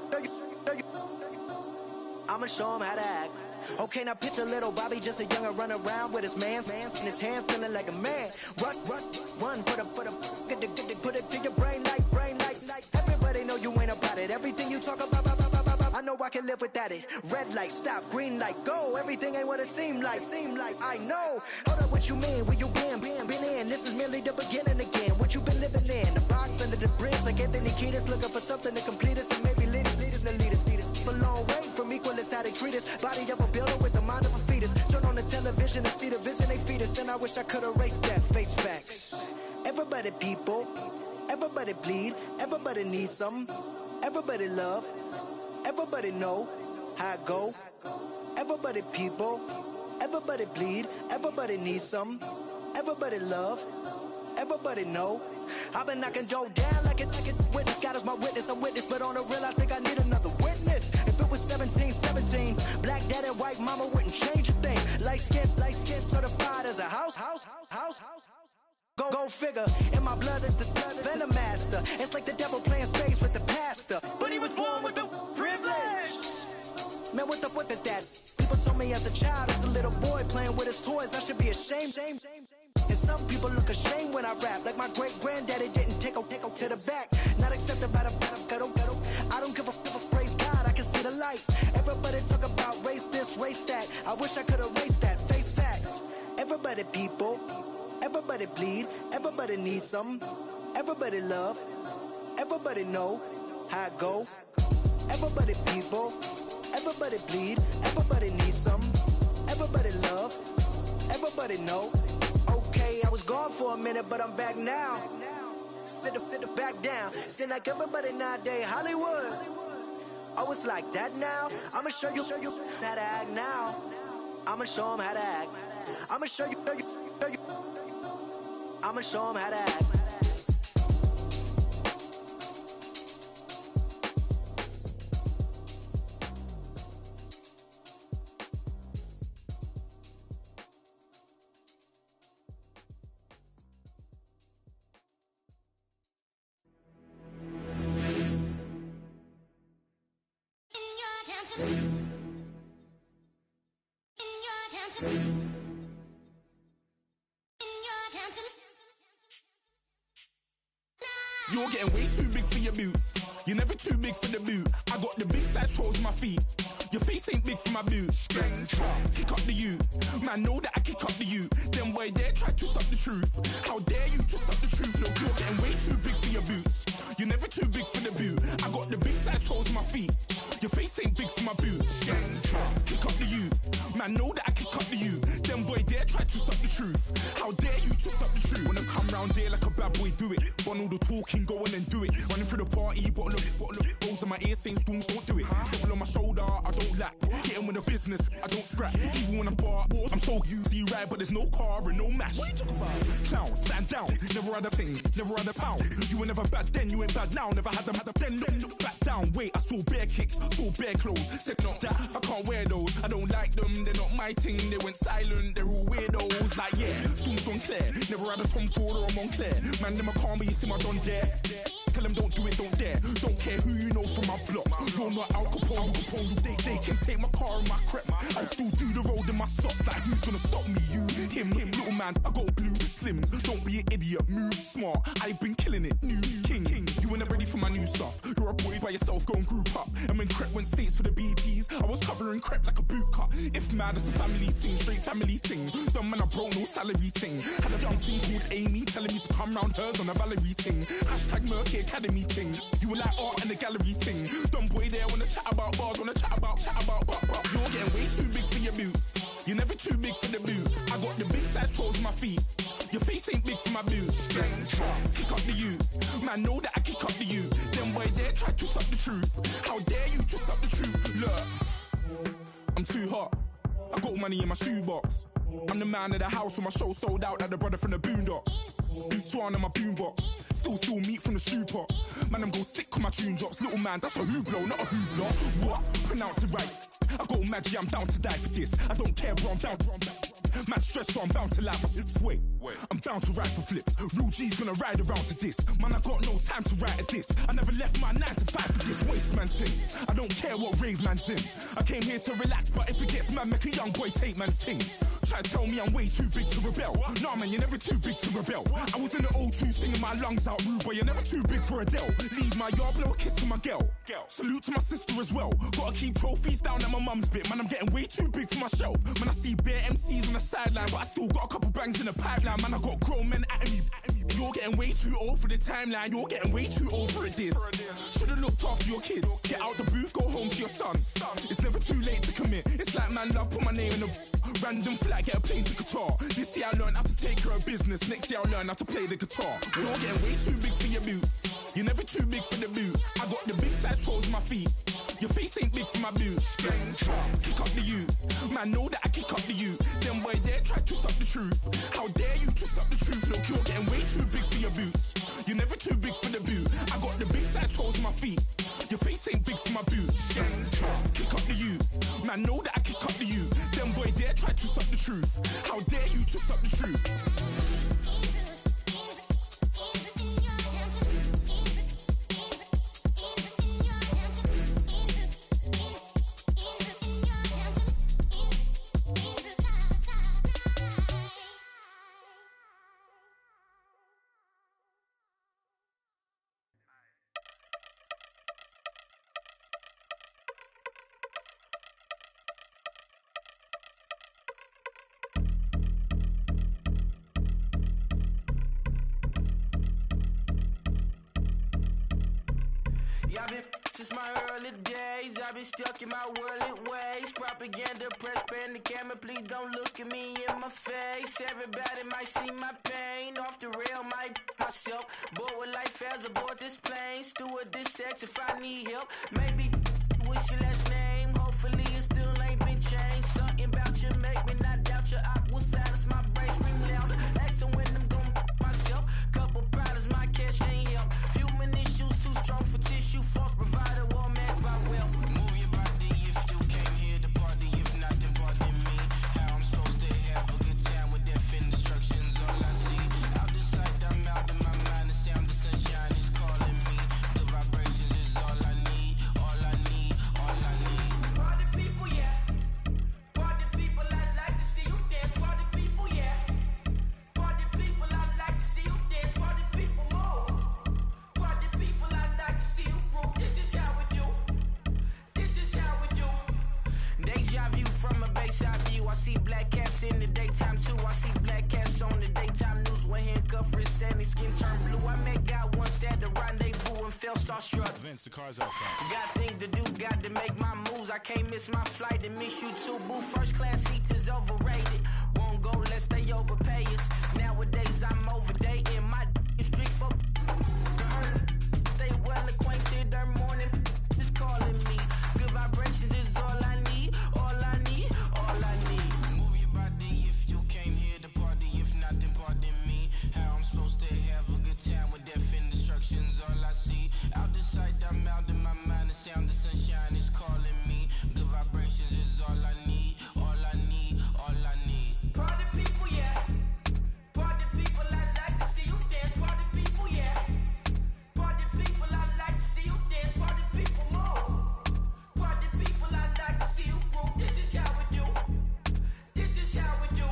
[SPEAKER 18] I'ma show them how to act. Okay, now picture little Bobby, just a youngin' run around with his man's in his hand, feeling like a man. Run for the put it to your brain like. Everybody know you ain't about it. Everything you talk about, I know I can live without it. Red light, stop, green light, go. Everything ain't what it seemed like. I know. Hold up, what you mean? Where you been in? This is merely the beginning again. What you been living in? The box under the bridge, like Anthony Kiedis, looking for something to complete us and maybe lead us. A long way from equal is how they treat us. Body of a builder with the mind of a fetus. Turn on the television and see the vision they feed us, and I wish I could erase that. Face facts. Everybody people, everybody bleed, everybody needs something. Everybody love, everybody know how it go. Everybody people, everybody bleed, everybody needs something. Everybody love, everybody know. I've been knocking Joe down like it witness. God is my witness, I'm witness, but on the real I think I need another witness. If it was 17, black daddy, white mama wouldn't change a thing. Light skin certified as a house. Go figure, in my blood is the venom master. It's like the devil playing space with the pastor, but he was born with the privilege. Man, what is that? People told me as a child, as a little boy playing with his toys, I should be ashamed. And some people look ashamed when I rap, like my great granddaddy didn't take to the back. Not accepted by the ghetto. I don't give a praise God, I can see the light. Everybody talk about race this, race that. I wish I could erase that. Face facts. Everybody people, everybody bleed, everybody needs something. Everybody love, everybody know how it go. Everybody people, everybody bleed, everybody needs something. Everybody love, everybody know. Okay, I was gone for a minute, but I'm back now. Sit back down. Seem like everybody nowadays, Hollywood. Oh, it's like that now? I'ma show you how to act now. I'ma show them how to act. I'ma show you. I'ma show them how to act.
[SPEAKER 1] You're getting way too big for your boots. You're never too big for the boot. I got the big size toes on my feet. Your face ain't big for my boots. Kick up the you. Man, know that I kick up the you. Them boy there try to suck the truth. How dare you to suck the truth? Look, you're getting way too big for your boots. You're never too big for the boot. I got the big size toes on my feet. Your face ain't big for my boots. Kick up the you. Man, know that I kick up the you. Them boy there try to suck the truth. How dare you to suck the truth? Wanna come round there like a bad boy, do it. Want all the talking, go on and do it. Running through the party, bottle of rolls in my ear saying storms, don't do it. Double on my shoulder, I don't lack. Getting with the business, I don't scrap. Even when I'm bar, I'm so used to you ride, but there's no car and no match. What you talking about? Clown, stand down. Never had a thing, never had a pound. You were never bad then, you ain't bad now. Never had them, then look back down. Wait, I saw bare kicks, saw bare clothes. Said not that, I can't wear those. I don't like them, they're not my thing. They went silent, they're all weirdos. Like yeah, storms gone clear. Never had a Tom Ford or a Montclair. Man, them a calm, but you see my done there. Tell them don't do it, don't dare. Don't care who you know from my block. You're not Al Capone, they can take my car and my creps. I'll still do the road in my socks. Like who's gonna stop me? You, him, little man. I got blue slims. Don't be an idiot, move smart. I've been killing it, new king. You ain't ready for my new stuff. You're a boy by yourself, go and group up. And when Crep went states for the BTs, I was covering Crep like a boot cut. If mad, it's a family thing, straight family thing. Dumb man, I broke no salary thing. Had a young thing called Amy telling me to come round hers on a Valerie thing. Hashtag Murky Academy thing. You were like art and the gallery thing. Dumb boy there wanna chat about bars, wanna chat about. You're getting way too big for your boots. You're never too big for the boot. I got the big size toes on my feet. Your face ain't big for my boots. Kick up the you. Man, know that I kick up the you. Them boy there try to suck the truth. How dare you to suck the truth? Look, I'm too hot. I got money in my shoebox. I'm the man of the house when my show sold out like the brother from the Boondocks. Beat Swan in my boombox. Still meat from the stew pot. Man, I'm go sick when my tune drops. Little man, that's a hooplo, not a hoopla. What? Pronounce it right. I go Maggie, I'm down to die for this. I don't care, bro, I'm down. Man stress, so I'm bound to like my slips. Wait, I'm bound to ride for flips. Real G's gonna ride around to this. Man, I got no time to write at this. I never left my 9 to 5 for this waste man thing. I don't care what rave man's in. I came here to relax, but if it gets mad, make a young boy take man's things. Try to tell me I'm way too big to rebel. Nah, man, you're never too big to rebel. I was in the O2 singing my lungs out rude, but you're never too big for Adele. Leave my yard, blow a kiss to my girl. Salute to my sister as well. Gotta keep trophies down at my mum's bit. Man, I'm getting way too big for my shelf. Man, I see bare MCs on the sideline, but I still got a couple bangs in the pipeline. Man, I got grown men at me. You're getting way too old for the timeline. You're getting way too old for a diss. Should've looked after your kids. Get out the booth, go home to your son. It's never too late to commit. It's like man love, put my name in a random flag, get a plane to Qatar. This year I learned how to take care of business. Next year I'll learn how to play the guitar. You're getting way too big for your boots. You're never too big for the boot. I got the big size toes on my feet. Your face ain't big for my boots. Kick up the you. Man, know that I kick up the you. Them boy there try to suck the truth. How dare you to suck the truth? Look, you're getting way too big for your boots. You're never too big for the boot. I got the big size toes on my feet. Your face ain't big for my boots. Kick up the you. Man, know that I kick up the you. Them boy there try to suck the truth. How dare you to suck the truth?
[SPEAKER 3] I've been since my early days. I've been stuck in my worldly ways. Propaganda, press, pan the camera. Please don't look at me in my face. Everybody might see my pain. Off the rail, might myself. Bored with life as aboard this plane. Steward this sex if I need help. Maybe what's your last name? Hopefully it still ain't been changed. Something about you make me not doubt you. I will silence my brain, scream louder. Asking when I'm gon' myself. Couple problems, my cash ain't help. Human issues too strong for tissue. False provider, war masked by wealth. Move your body if you came here to party. If not, then pardon me. How I'm supposed to have a good time with death and destruction's all I see. Out the sight, I'm out of my mind. The sound of sunshine is calling me. The vibrations is all I need, all I need, all I need.
[SPEAKER 8] see black cats in the daytime too. I see black cats on the daytime news when handcuffed, wrist and his skin turned blue. I met God once at the rendezvous and felt starstruck.
[SPEAKER 20] Vince, the car's outside.
[SPEAKER 8] Got things to do, got to make my moves. I can't miss my flight and miss you too, boo. First class seats is overrated. Won't go, let's stay overpay us. Nowadays I'm overdating. My street for stay well acquainted. Their morning is calling me. Good vibrations is all I need. All I need, all I need. Move your body if you came here to party. If not, then pardon me. How I'm supposed to have a good time with death and destruction's all I see. Out the sight, I'm out in my mind. The sound of sunshine is calling me. Good vibrations is all I need. All I need, all I need. Party people, yeah. Party people, I like to see you dance. Party people, yeah. Party people, I like to see you dance. Party people, move. Party people, I like to see you groove. This is how we do. This is how we do.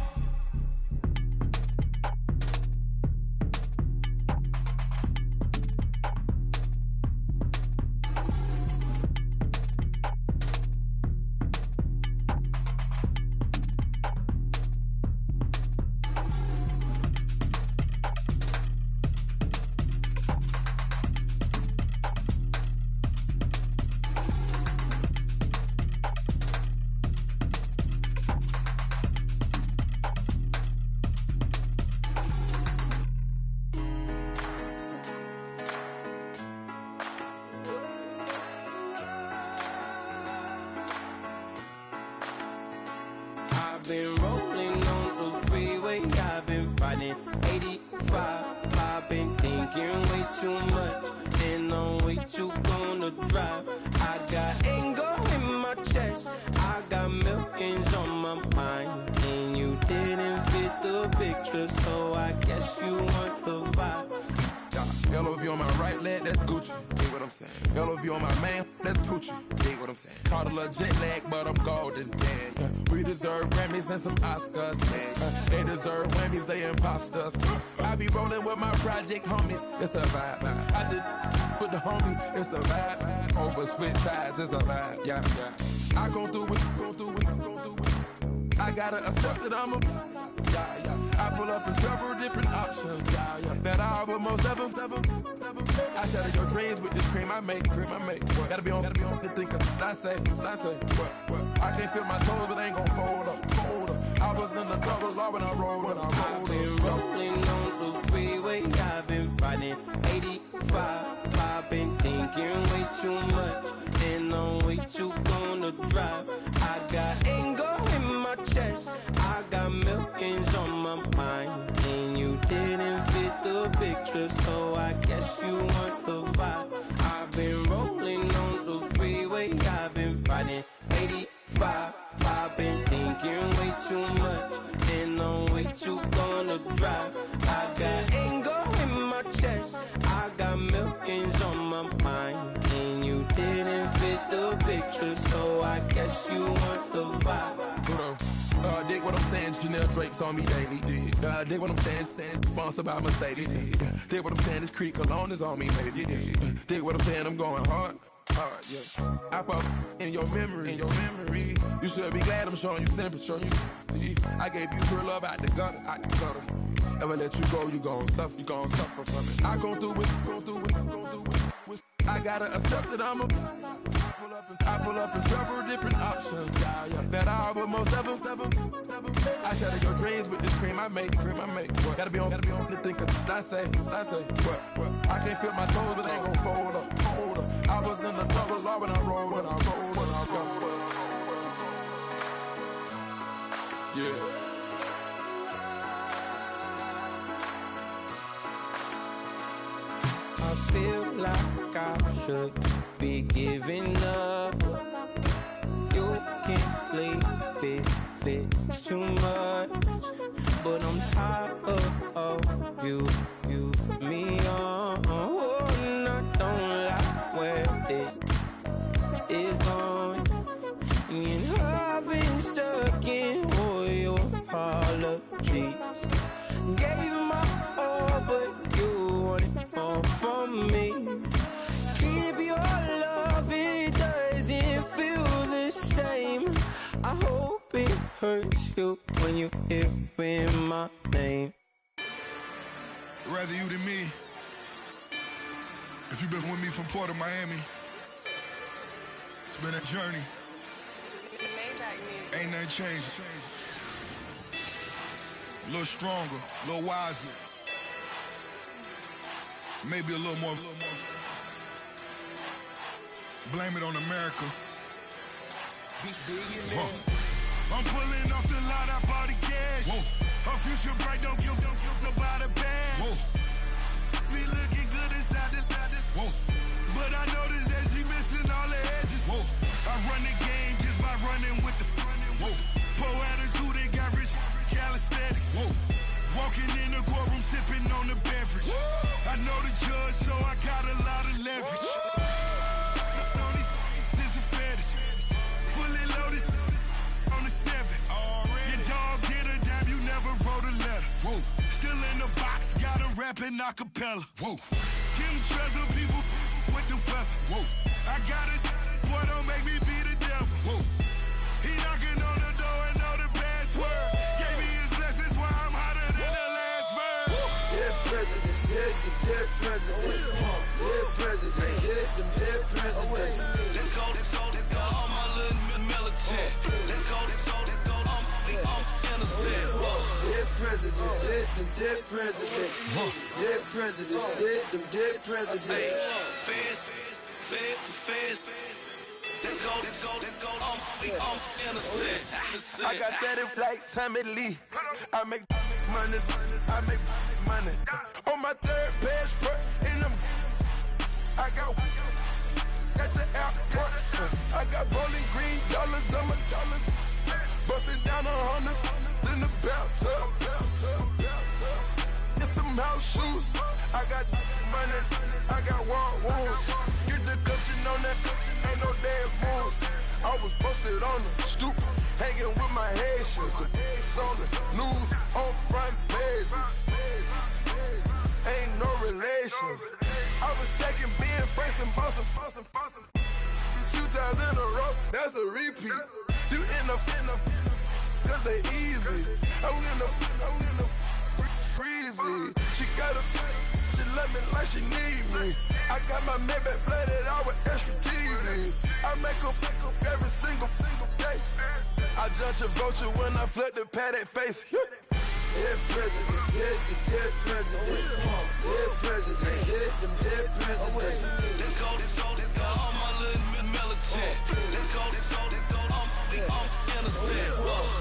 [SPEAKER 8] I've been rolling on the freeway, I've been riding 85. I've been thinking way too much, and I'm way too gonna drive. I got anger in my chest, I got millions on my mind, and you didn't fit the picture, so I guess you want the vibe.
[SPEAKER 1] Yellow if you on my right leg, that's Gucci. Dig what I'm saying. Yellow if you on my man, that's Poochie. Dig what I'm saying. Caught a little jet lag, but I'm golden. Yeah. We deserve Grammys and some Oscars. Yeah. They deserve whammies, they imposters. I be rolling with my project homies. It's a vibe. I just with the homie. It's a vibe. Over switch sides, it's a vibe. Yeah, yeah. I gon' do it, gon' do it, gon' do it. I gotta accept that I'm a. Yeah, yeah. I pull up in several different options. Yeah, yeah. That I would most ever. I shatter your dreams with this cream I make. What? Gotta be on the thinker. I say. What? I can't feel my toes, but ain't gon' fold up. I was in the double law when I rolled.
[SPEAKER 8] I've been rolling on the freeway. I've been riding 85. I've been thinking way too much, and I'm way too gonna drive. I got anger in my chest, I got millions on my mind, and you didn't fit the picture, so I guess you want the vibe. I've been rolling on the freeway, I've been riding 85. I've been thinking way too much, and I'm way too gonna drive. I got anger in my chest, I got millions on my mind, and you didn't fit the picture, so I guess you want the vibe.
[SPEAKER 1] Dig what I'm saying, Chanel drapes on me daily. Dig what I'm saying, sponsored by Mercedes. Dig what I'm saying, this Creek Cologne is on me, baby. Dig what I'm saying, I'm going hard, yeah. I pop in your memory, You should be glad I'm showing you sympathy. I gave you pure love out the gutter, Ever let you go, you gon' suffer, from it. I gon' do it, I gotta accept that I'm a. I pull up in several different options. Yeah. That I would most ever. I shatter your dreams with this cream I make. What? Gotta be on the thinker. I say. What? I can't feel my toes, but they ain't gon' fold up. I was in the double law when I rolled. Yeah.
[SPEAKER 8] I feel like I should be giving up. You can't leave it's too much. But I'm tired of you, me on. And I don't like where this is going. And I've been stuck in all your apologies. Gave my all, but you wanted more from me. Keep your love, it doesn't feel the same. I hope it
[SPEAKER 2] hurts you when you hear my name.
[SPEAKER 1] Rather you than me. If you've been with me from Port of Miami, it's been a journey. Ain't nothing changed. A little stronger, a little wiser. Maybe a little more. Blame it on America. I'm pulling off the lot, I bought the cash. Her future bright, don't give nobody bad. Me looking good inside the but I noticed that she missing all the edges. I run the game just by running with the poor attitude, they got rich calisthenics. Walking in the courtroom, sipping on the beverage. I know the judge, so I got a lot of leverage. This a fetish. Fully loaded on the 7. Your dog did a dime, you never wrote a letter. Still in the box, got a rapping acapella. Kim Treasure, people with the weather. I got it, boy, don't make me be the devil. He knocking on the door and know the password. Gave me his blessings while I'm hotter than the last verse.
[SPEAKER 3] Dead presidents, dead presidents. Dead president, hit them dead presidents.
[SPEAKER 12] Let's go, all my little militant. Let's go, I'm innocent.
[SPEAKER 3] Dead presidents, hit them dead presidents. Dead presidents, hit them dead presidents. Feds.
[SPEAKER 12] Let's go, I'm innocent.
[SPEAKER 3] I got that like Tommy Lee. I make money. On my third page, in them. I got the airport. I got bowling green dollars on my dollars. Busting down 100 in the bathtub. Get some house shoes. I got money. I got war wounds. Get the coaching on that. Ain't no dance moves. I was posted on the stoop, hanging with my Haitians. On the news, on front pages. Ain't no relations. I was stacking being Franks and Boston. 2 times in a row, that's a repeat. You in the cause they easy. I'm in the breezy. She love me like she need me. I got my Maybach flooded out with extra TVs. I make up every single day. I judge a vulture when I flip the Paddock face. Dead presidents, dead presidents. Dead presidents, hit them dead presidents.
[SPEAKER 12] Let's go, all my little militant. Let's go, I'm innocent.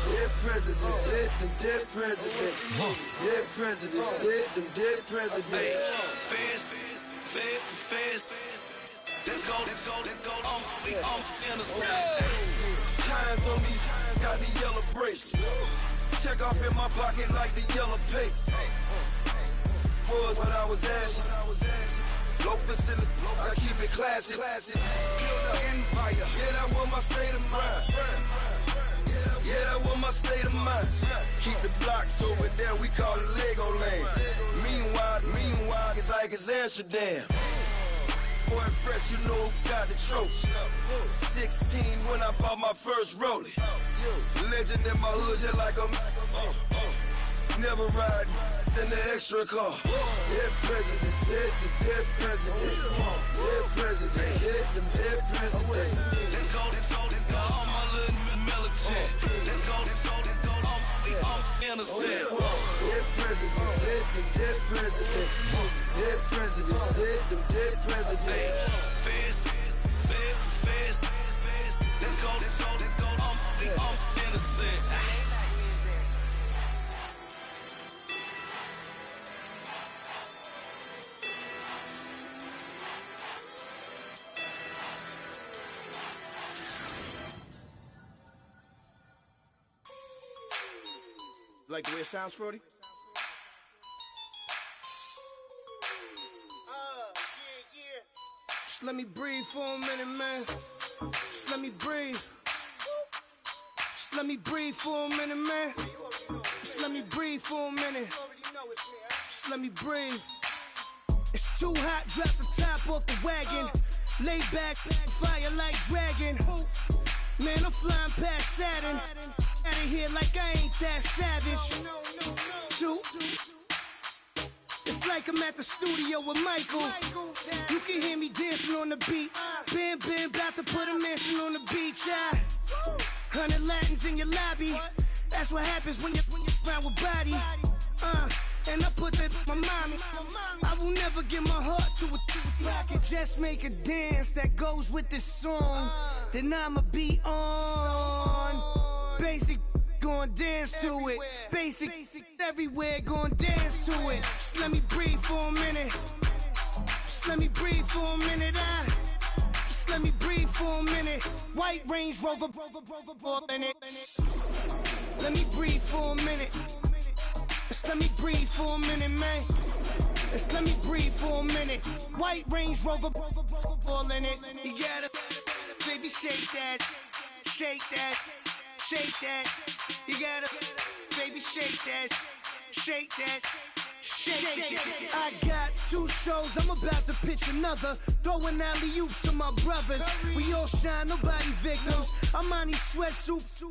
[SPEAKER 3] Dead presidents, hit them dead presidents. Dead presidents, hit them dead presidents.
[SPEAKER 12] Feds. Let's go, I'm innocent.
[SPEAKER 3] Hands on me, got the yellow brace. Check off in my pocket like the yellow paste. Was what I was asking. Low facility, I keep it classy. Build an empire, yeah, that was my state of mind. Yeah, that was my state of mind. Keep the blocks over there, we call it Lego land. Meanwhile, it's like it's Amsterdam. Boy fresh, you know, got the tropes. 16 when I bought my first rollie. Legend in my hood, just like a never ride in the extra car. Dead presidents, dead presidents. Dead presidents, hit them dead presidents.
[SPEAKER 12] Let's go, all my little militant. Let's go, I'm innocent.
[SPEAKER 3] Dead presidents, hit them dead presidents. Dead presidents, hit them dead presidents.
[SPEAKER 12] Feds. Let's go, I'm innocent.
[SPEAKER 16] Like the way it sounds, Frody?
[SPEAKER 8] Just let me breathe for a minute, man. Just let me breathe. Just let me breathe for a minute, man. Just let me breathe for a minute. Just let me breathe. It's too hot, drop the top off the wagon. Lay back, fire like dragon. Man, I'm flying past Saturn.
[SPEAKER 20] out of here like I ain't that savage. Two. It's like I'm at the studio with Michael. You can hear me dancing on the beat. Bam, bam, about to put a mansion on the beach. 100 Latins in your lobby. That's what happens when you're around with body. And I put that my mama. I will never give my heart to it. I can just make a dance that goes with this song. Then I'ma be on. Basic, gon' dance to it. Basic, everywhere, gon' dance to it. Just let me breathe for a minute. Just let me breathe for a minute. Just let me breathe for a minute. White Range Rover, in it. Let me breathe for a minute. Just let me breathe for a minute, man. Just let me breathe for a minute. White Range Rover, all in it. You gotta, baby, shake that, shake that, shake that. You gotta, baby, shake that, shake that. Shake. I got 2 shows, I'm about to pitch another. Throwing alley-oops to my brothers. We all shine, nobody victims. I'm on these sweatsuits,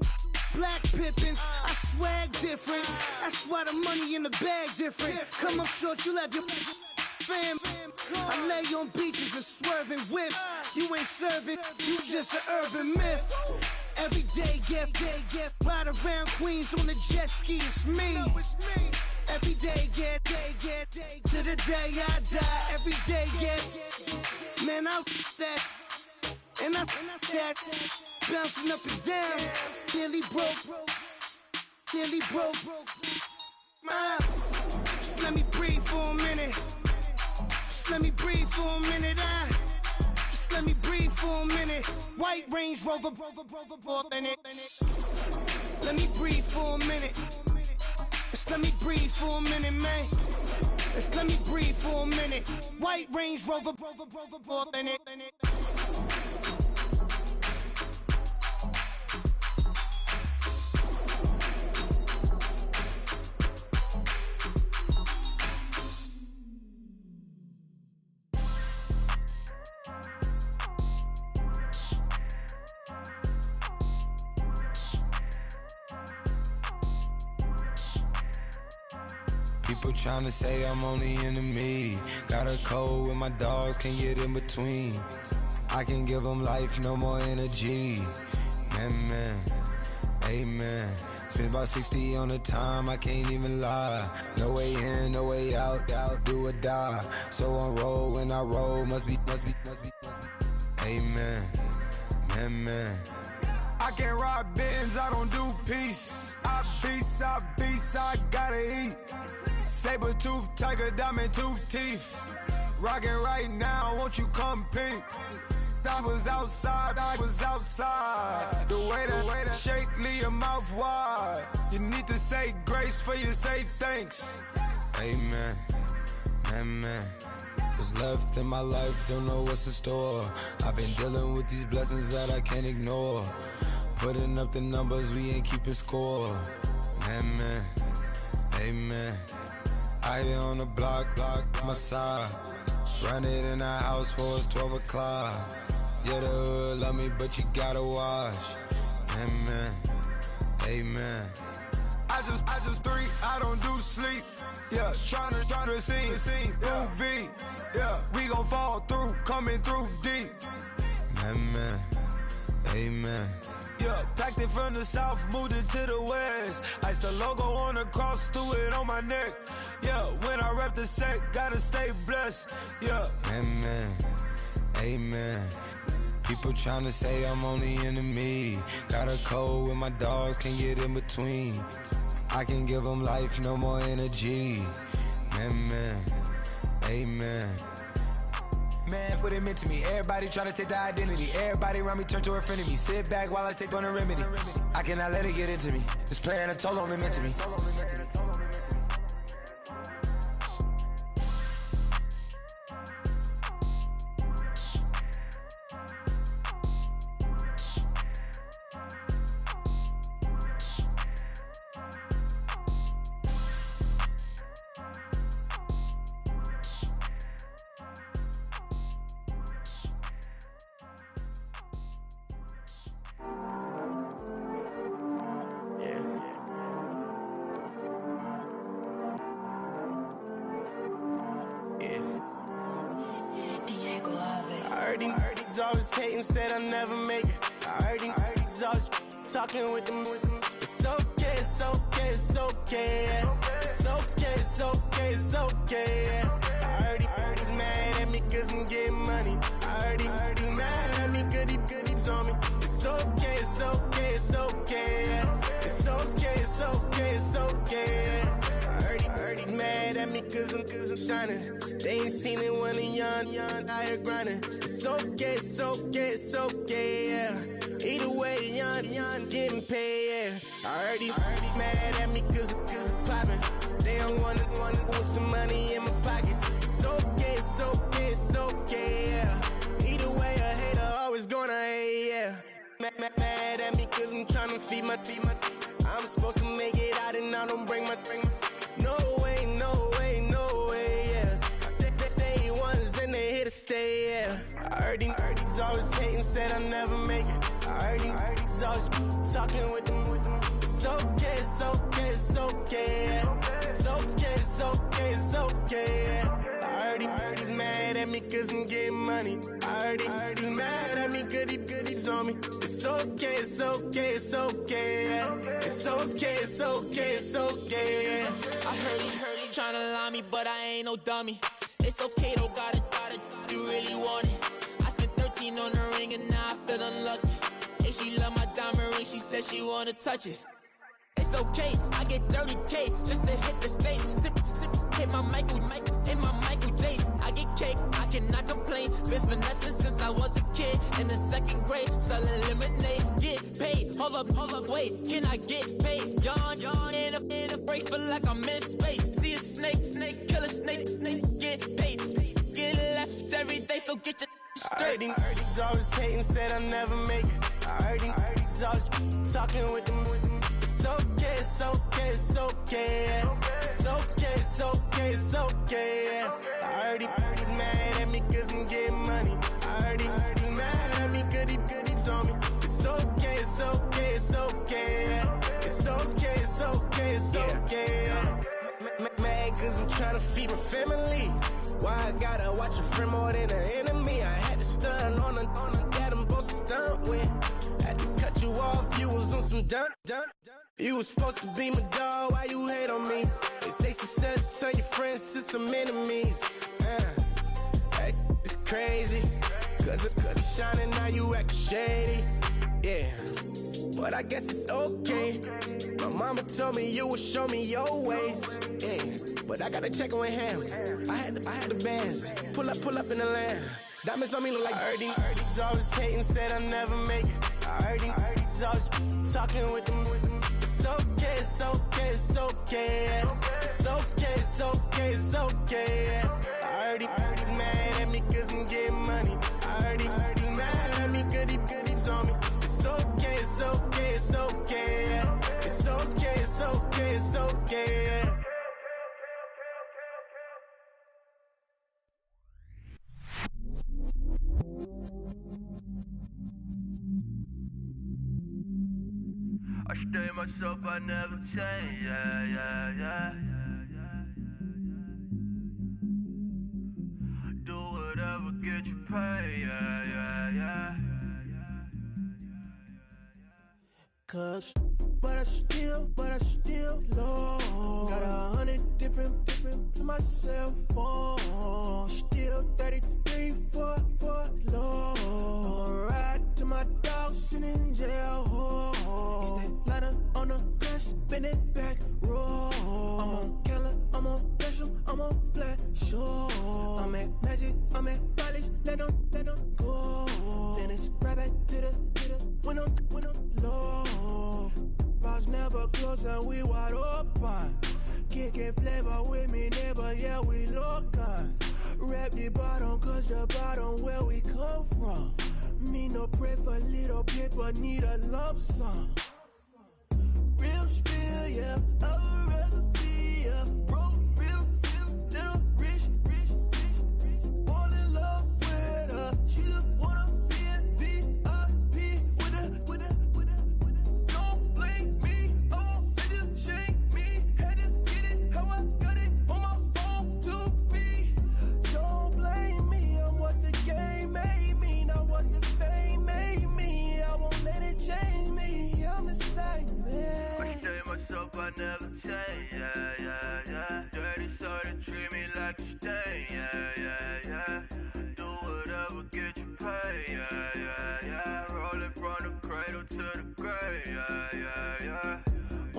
[SPEAKER 20] black pippins. I swag different. That's why the money in the bag different. Come up short, you left your fam. I lay on beaches and swerving whips. You ain't serving, you just an urban myth. Every day, get ride around Queens on the jet ski, it's me. Every day, get to the day I die. Every day, get, man, I that, and I that, bouncing up and down, nearly broke. Just let me breathe for a minute. Just let me breathe for a minute. Just let me breathe for a minute. White Range Rover, in it. Let me breathe for a minute. Just let me breathe for a minute, man. Just let me breathe for a minute. White Range Rover, in it.
[SPEAKER 16] People tryna say I'm only into me. Got a cold with my dogs, can't get in between. I can give them life, no more energy. Man, amen. Spent about 60 on the time, I can't even lie. No way in, no way out, do or die. So on roll, when I roll, must be. Amen, man. I can't ride Benz, I don't do peace. I beast, I gotta eat. Saber tooth, tiger, diamond tooth teeth. Rockin' right now, won't you come peep? I was outside. The way that shake, leave your mouth wide. You need to say grace for you say thanks. Amen, what's left in my life, don't know what's in store. I've been dealing with these blessings that I can't ignore. Putting up the numbers, we ain't keeping score. Amen. I here on the block, my side. Run it in the house for it's 12 o'clock. Yeah, the hood love me, but you gotta watch. Amen. I just three, I don't do sleep. Yeah, tryna see, UV. Yeah, we gon' fall through, coming through deep. Amen. Yeah, packed it from the south, moved it to the west. Iced the logo on the cross, threw it on my neck. Yeah, when I rep the set, gotta stay blessed. Yeah. Amen. People tryna say I'm only into me. Got a cold with my dogs, can't get in between. I can give them life, no more energy. Amen. Man, what it meant to me. Everybody try to take the identity. Everybody around me turn to a friend of me. Sit back while I take on a remedy. I cannot let it get into me. This playing a toll on me, meant to me. heard he's always hating, said I'll never make it. I heard he's always talking with them. It's okay, it's okay, it's okay, yeah. It's okay, it's okay, it's okay, yeah. I heard he's mad at me cause I'm getting money. I heard he's mad at me cause he's on me. It's okay, it's okay, it's okay, yeah. It's okay, it's okay, it's okay, yeah. I heard he's mad at me cause I'm shining. They ain't seen it when I'm young, out here grinding. It's okay, it's okay, it's okay, yeah. Either way, young, getting paid, yeah. I heard he's mad at me cause I'm popping. They don't wanna put some money in my pockets. It's okay, it's okay, it's okay, yeah. Either way, a hater always gonna hate, yeah. Mad at me cause I'm tryna feed my I'm supposed to make it out and I don't bring my no way, no way, no way, yeah. They ones and they here to stay, yeah. I heard he's always hating, said I'll never make it. I heard he's always talking with them. It's okay, it's okay, it's okay, yeah. It's okay, it's okay, it's okay, yeah. I heard he's mad at me cause I'm getting money. I heard he's mad at me cause he's on me. It's okay, it's okay, it's okay, yeah. It's okay, it's okay, it's okay, yeah.
[SPEAKER 21] I heard he tryna lie me, but I ain't no dummy. It's okay though, got it, you really want it. I spent 13 on the ring and now I feel unlucky. Hey, she love my diamond ring, she said she wanna touch it. It's okay, I get 30K just to hit the stage. Hit my Michael, in my Michael J. I get cake, I cannot complain. Been finessing since I was a kid. In the second grade, selling lemonade. Get paid, hold up, wait, can I get paid? Yawn, in a break, feel like I'm in space. See a snake, kill a snake, get paid. Get left every day, so get your straight.
[SPEAKER 16] I heard he's always hating, said I'll never make it. I heard he's always talking with them. It's okay, it's okay, it's okay, yeah. It's okay, it's okay, it's okay, yeah. I heard he's mad at me cause I'm getting money. I heard he's mad at me cause he's on me. It's okay, it's okay, it's okay, yeah. It's okay, it's okay, it's okay, yeah. Mad cause I'm tryna feed my family. Why I gotta watch a friend more than an enemy? I had to stun on the that I'm supposed to stunt with. Had to cut you off, you was on some dun. You was supposed to be my dog, why you hate on me? It takes success to turn your friends to some enemies. That is crazy. Cause it's shining, now you act shady. Yeah, but I guess it's okay. My mama told me you would show me your ways. Yeah, but I gotta check with him. I had the bands. Pull up in the land. Diamonds on me look like Erdy. He's always hating, said I'll never make it. I heard he's always talking with them. It's okay, it's okay, it's okay, yeah. It's okay, it's okay, it's okay, yeah. I heard he's mad at me cause I'm getting money. I heard he's mad at me cause he's on me. It's okay, it's okay, it's okay, yeah. It's okay, it's okay, it's okay, yeah.
[SPEAKER 3] I stay myself, I never change, yeah. Do whatever, get you paid, yeah.
[SPEAKER 8] Cause, but I still low. Got 100 different to my cell phone. Still 33 for low. I'ma ride to my dog sitting in jail. He stay lighter on the grass, spin it back, roll. I'm on Keller, I'm on Gresham, I'm on Flat Shore. I'm at Magic, I'm at Bally's, let them go. Then it's right back to the when I'm low. Bars never close and we wide open. Kicking flavor with me, neighbor, yeah, we local. Rap the bottom, cause the bottom where we come from. Me no pray for little paper, need a lump sum. Real spill, yeah, I'd rather be a broke, real, little rich. Fall in love with her, she just wanna be a VIP with her. Don't blame me, oh, they just shake me. Had to get it, how I got it on my phone to be. Don't blame me, I'm what the game made me.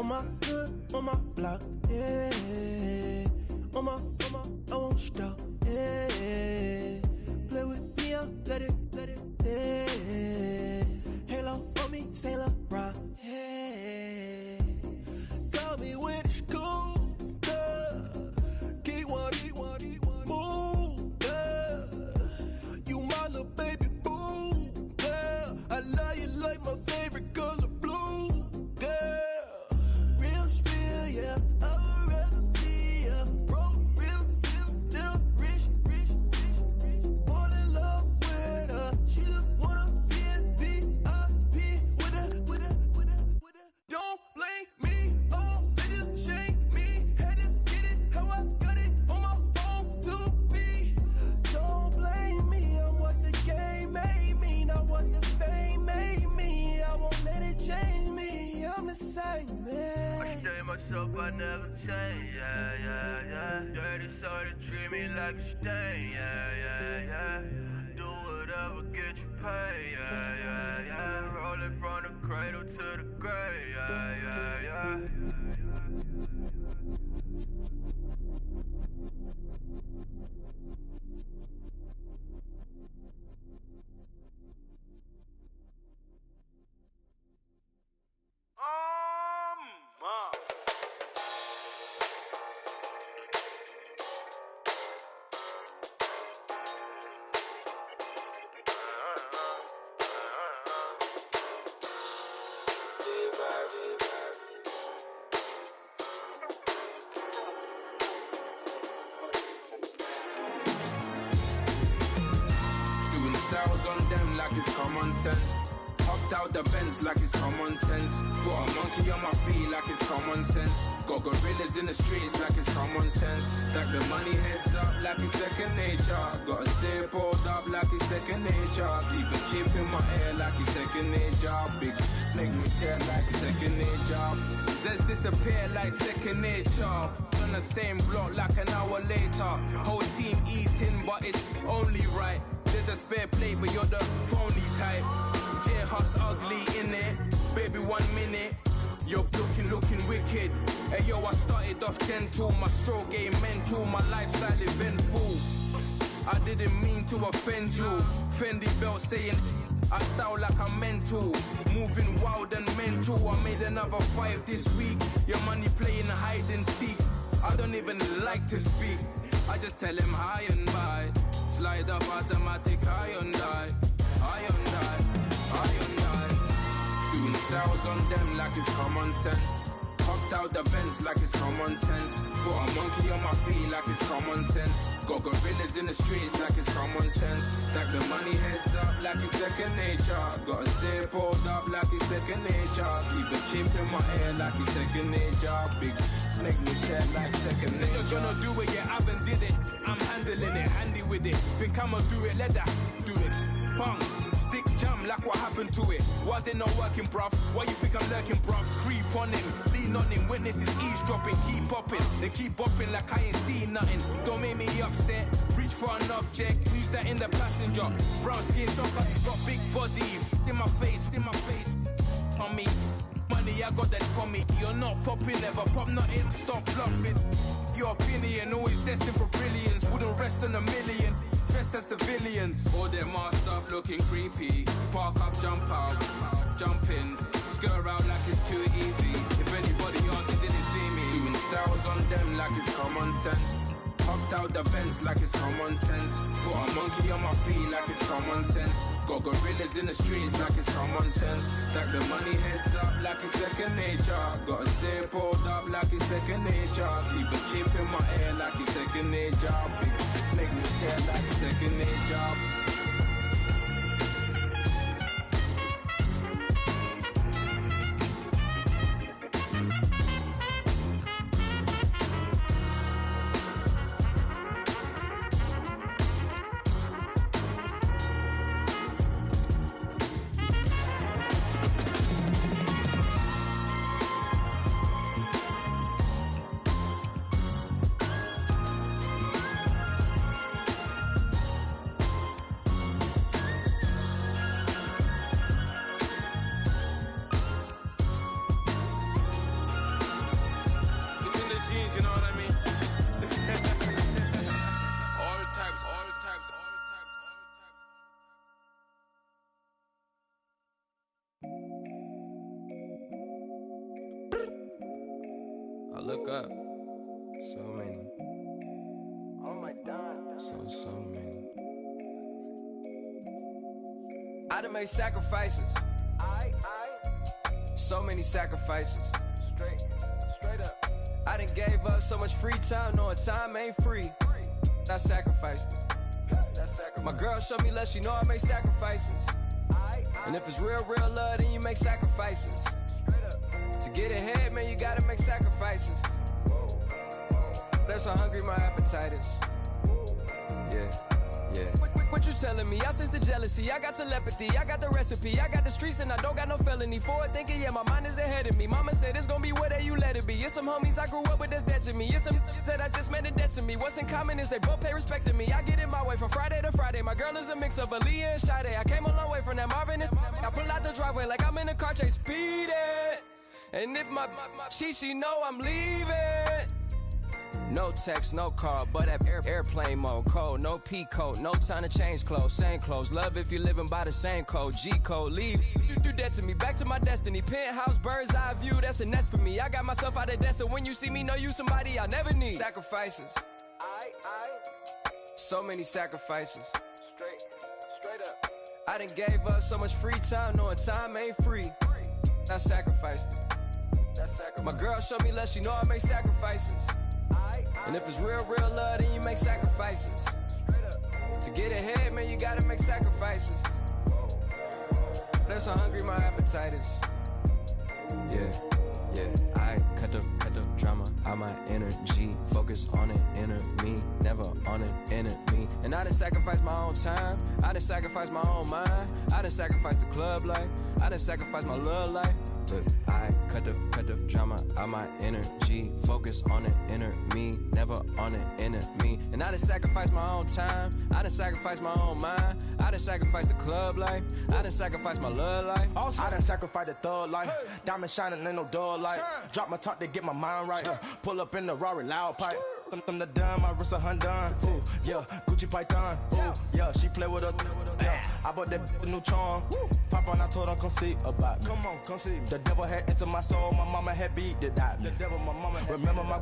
[SPEAKER 4] my hood, on my block, yeah. On my, I won't stop, yeah. Play with me, I'll let it, yeah. Halo on me, Saint Laurent, yeah. Got me with the school, keep one, move, yeah. You my little baby boo, yeah. I love you like my favorite color blue, yeah. Real spill, yeah. I would rather be a broke, real, little rich. Fall in love with her. She just wanna be a VIP with her. Don't blame me, oh, niggas shame me. Had to get it how I got it on my own 2 feet. Don't blame me, I'm what the game made me, not what the fame made me. I won't let it change me, I'm the same man.
[SPEAKER 22] I stay myself, I never change, yeah. Dirty soda, treat me like a stain, yeah. Do whatever, get you paid, yeah. Roll it from the cradle to the grave, yeah.
[SPEAKER 23] Styles on them like it's common sense. Hopped out the Benz like it's common sense. Put a monkey on my feet like it's common sense. Got gorillas in the streets like it's common sense. Stack the money heads up like it's second nature. Gotta stay pulled up like it's second nature. Keep a chip in my ear like it's second nature. Big make me stare like second nature. Says disappear like second nature. On the same block like an hour later. Whole team eating but it's only right. There's a spare plate, but you're the phony type. J-Hus ugly in it. Baby, 1 minute. You're looking wicked. Hey, yo, I started off gentle. My stroke game mental. My lifestyle eventful. I didn't mean to offend you. Fendi belt saying I style like I'm mental. Moving wild and mental. I made another 5 this week. Your money playing hide and seek. I don't even like to speak. I just tell him hi and bye. Slide up automatic, Hyundai. Doing styles on them like it's common sense. Hopped out the Benz like it's common sense. Put a monkey on my feet like it's common sense. Got gorillas in the streets like it's common sense. Stack the money heads up like it's second nature. Gotta stay pulled up like it's second nature. Keep a chip in my ear like it's second nature. Big make me share like second nature. Say you're gonna do it, yeah, I haven't did it. I'm handling it, handy with it. Think I'ma do it, let that do it. Bang, stick jam like what happened to it. Was it not working, bruv? Why you think I'm lurking, bruv? Creep on him, lean on him, witnesses eavesdropping. Keep popping, they keep bopping like I ain't seen nothing. Don't make me upset, reach for an object. Who's that in the passenger? Brown skin, got big body. In my face, on me. Money, I got that for me. You're not popping, never pop nothing. Stop bluffing. Your opinion, always destined for brilliance. Wouldn't rest on a million. Dressed as civilians. All them masked up looking creepy. Park up, jump out, jump in. Skirt out like it's too easy. If anybody else didn't see me. Doing styles on them like it's common sense. Hopped out the Benz like it's common sense. Put a monkey on my feet like it's common sense. Got gorillas in the streets like it's common sense. Stack the money heads up like it's second nature. Gotta stay pulled up like it's second nature. Keep a chip in my ear like it's second nature. Big make me stare like second nature.
[SPEAKER 16] look up. So many.
[SPEAKER 5] Oh my God.
[SPEAKER 16] So many. I done made sacrifices. So many sacrifices.
[SPEAKER 5] Straight up.
[SPEAKER 16] I done gave up so much free time, knowing time ain't free. I sacrificed it. My girl showed me love, she know I make sacrifices. And if it's real love, then you make sacrifices. To get ahead, man, you gotta make sacrifices. That's how hungry my appetite is. Yeah. What you telling me? I sense the jealousy, I got telepathy, I got the recipe, I got the streets and I don't got no felony. Forward thinking, yeah, my mind is ahead of me. Mama said it's gonna be whatever you let it be. It's some homies I grew up with that's dead to me. It's some that I just met in debt to me. What's in common is they both pay respect to me. I get in my way from Friday to Friday. My girl is a mix of Aaliyah and Sade. I came a long way from that Marvin and I pull out the driveway like I'm in a car chase speeding. And if my she know I'm leaving. No text, no call, but at airplane mode. Cold, no P code, no time to change clothes. Same clothes, love if you're living by the same code. G code, leave, do that to me. Back to my destiny. Penthouse, bird's eye view, that's a nest for me. I got myself out of debt, so when you see me, know you somebody I'll never need. Sacrifices. So many sacrifices.
[SPEAKER 5] Straight up.
[SPEAKER 16] I done gave up so much free time, knowing time ain't free. I sacrificed it. My girl showed me love, she know I make sacrifices. And if it's real love, then you make sacrifices. To get ahead, man, you gotta make sacrifices. That's how hungry my appetite is. Yeah. I cut the drama out my energy. Focus on an inner me, never on an enemy. And I done sacrificed my own time. I done sacrificed my own mind. I done sacrificed the club life. I done sacrificed my love life. But I cut the drama out my energy. Focus on an inner me, never on an enemy. And I done sacrificed my own time. I done sacrificed my own mind. I done sacrificed the club life. I done sacrificed my love life.
[SPEAKER 5] Also, I done sacrificed the thug life. Diamond shining, ain't no dull light. Drop my top to get my mind right. Pull up in the Rari loud pipe. Them the dime, my wrist a Hyundai. Ooh, yeah, Gucci Python. Ooh, yeah, she play with her. Yeah, I bought that new charm. Pop on, I told her come see about me. Come on, come see me. The devil had entered my soul. My mama had beat it out. The devil, my mama had remember my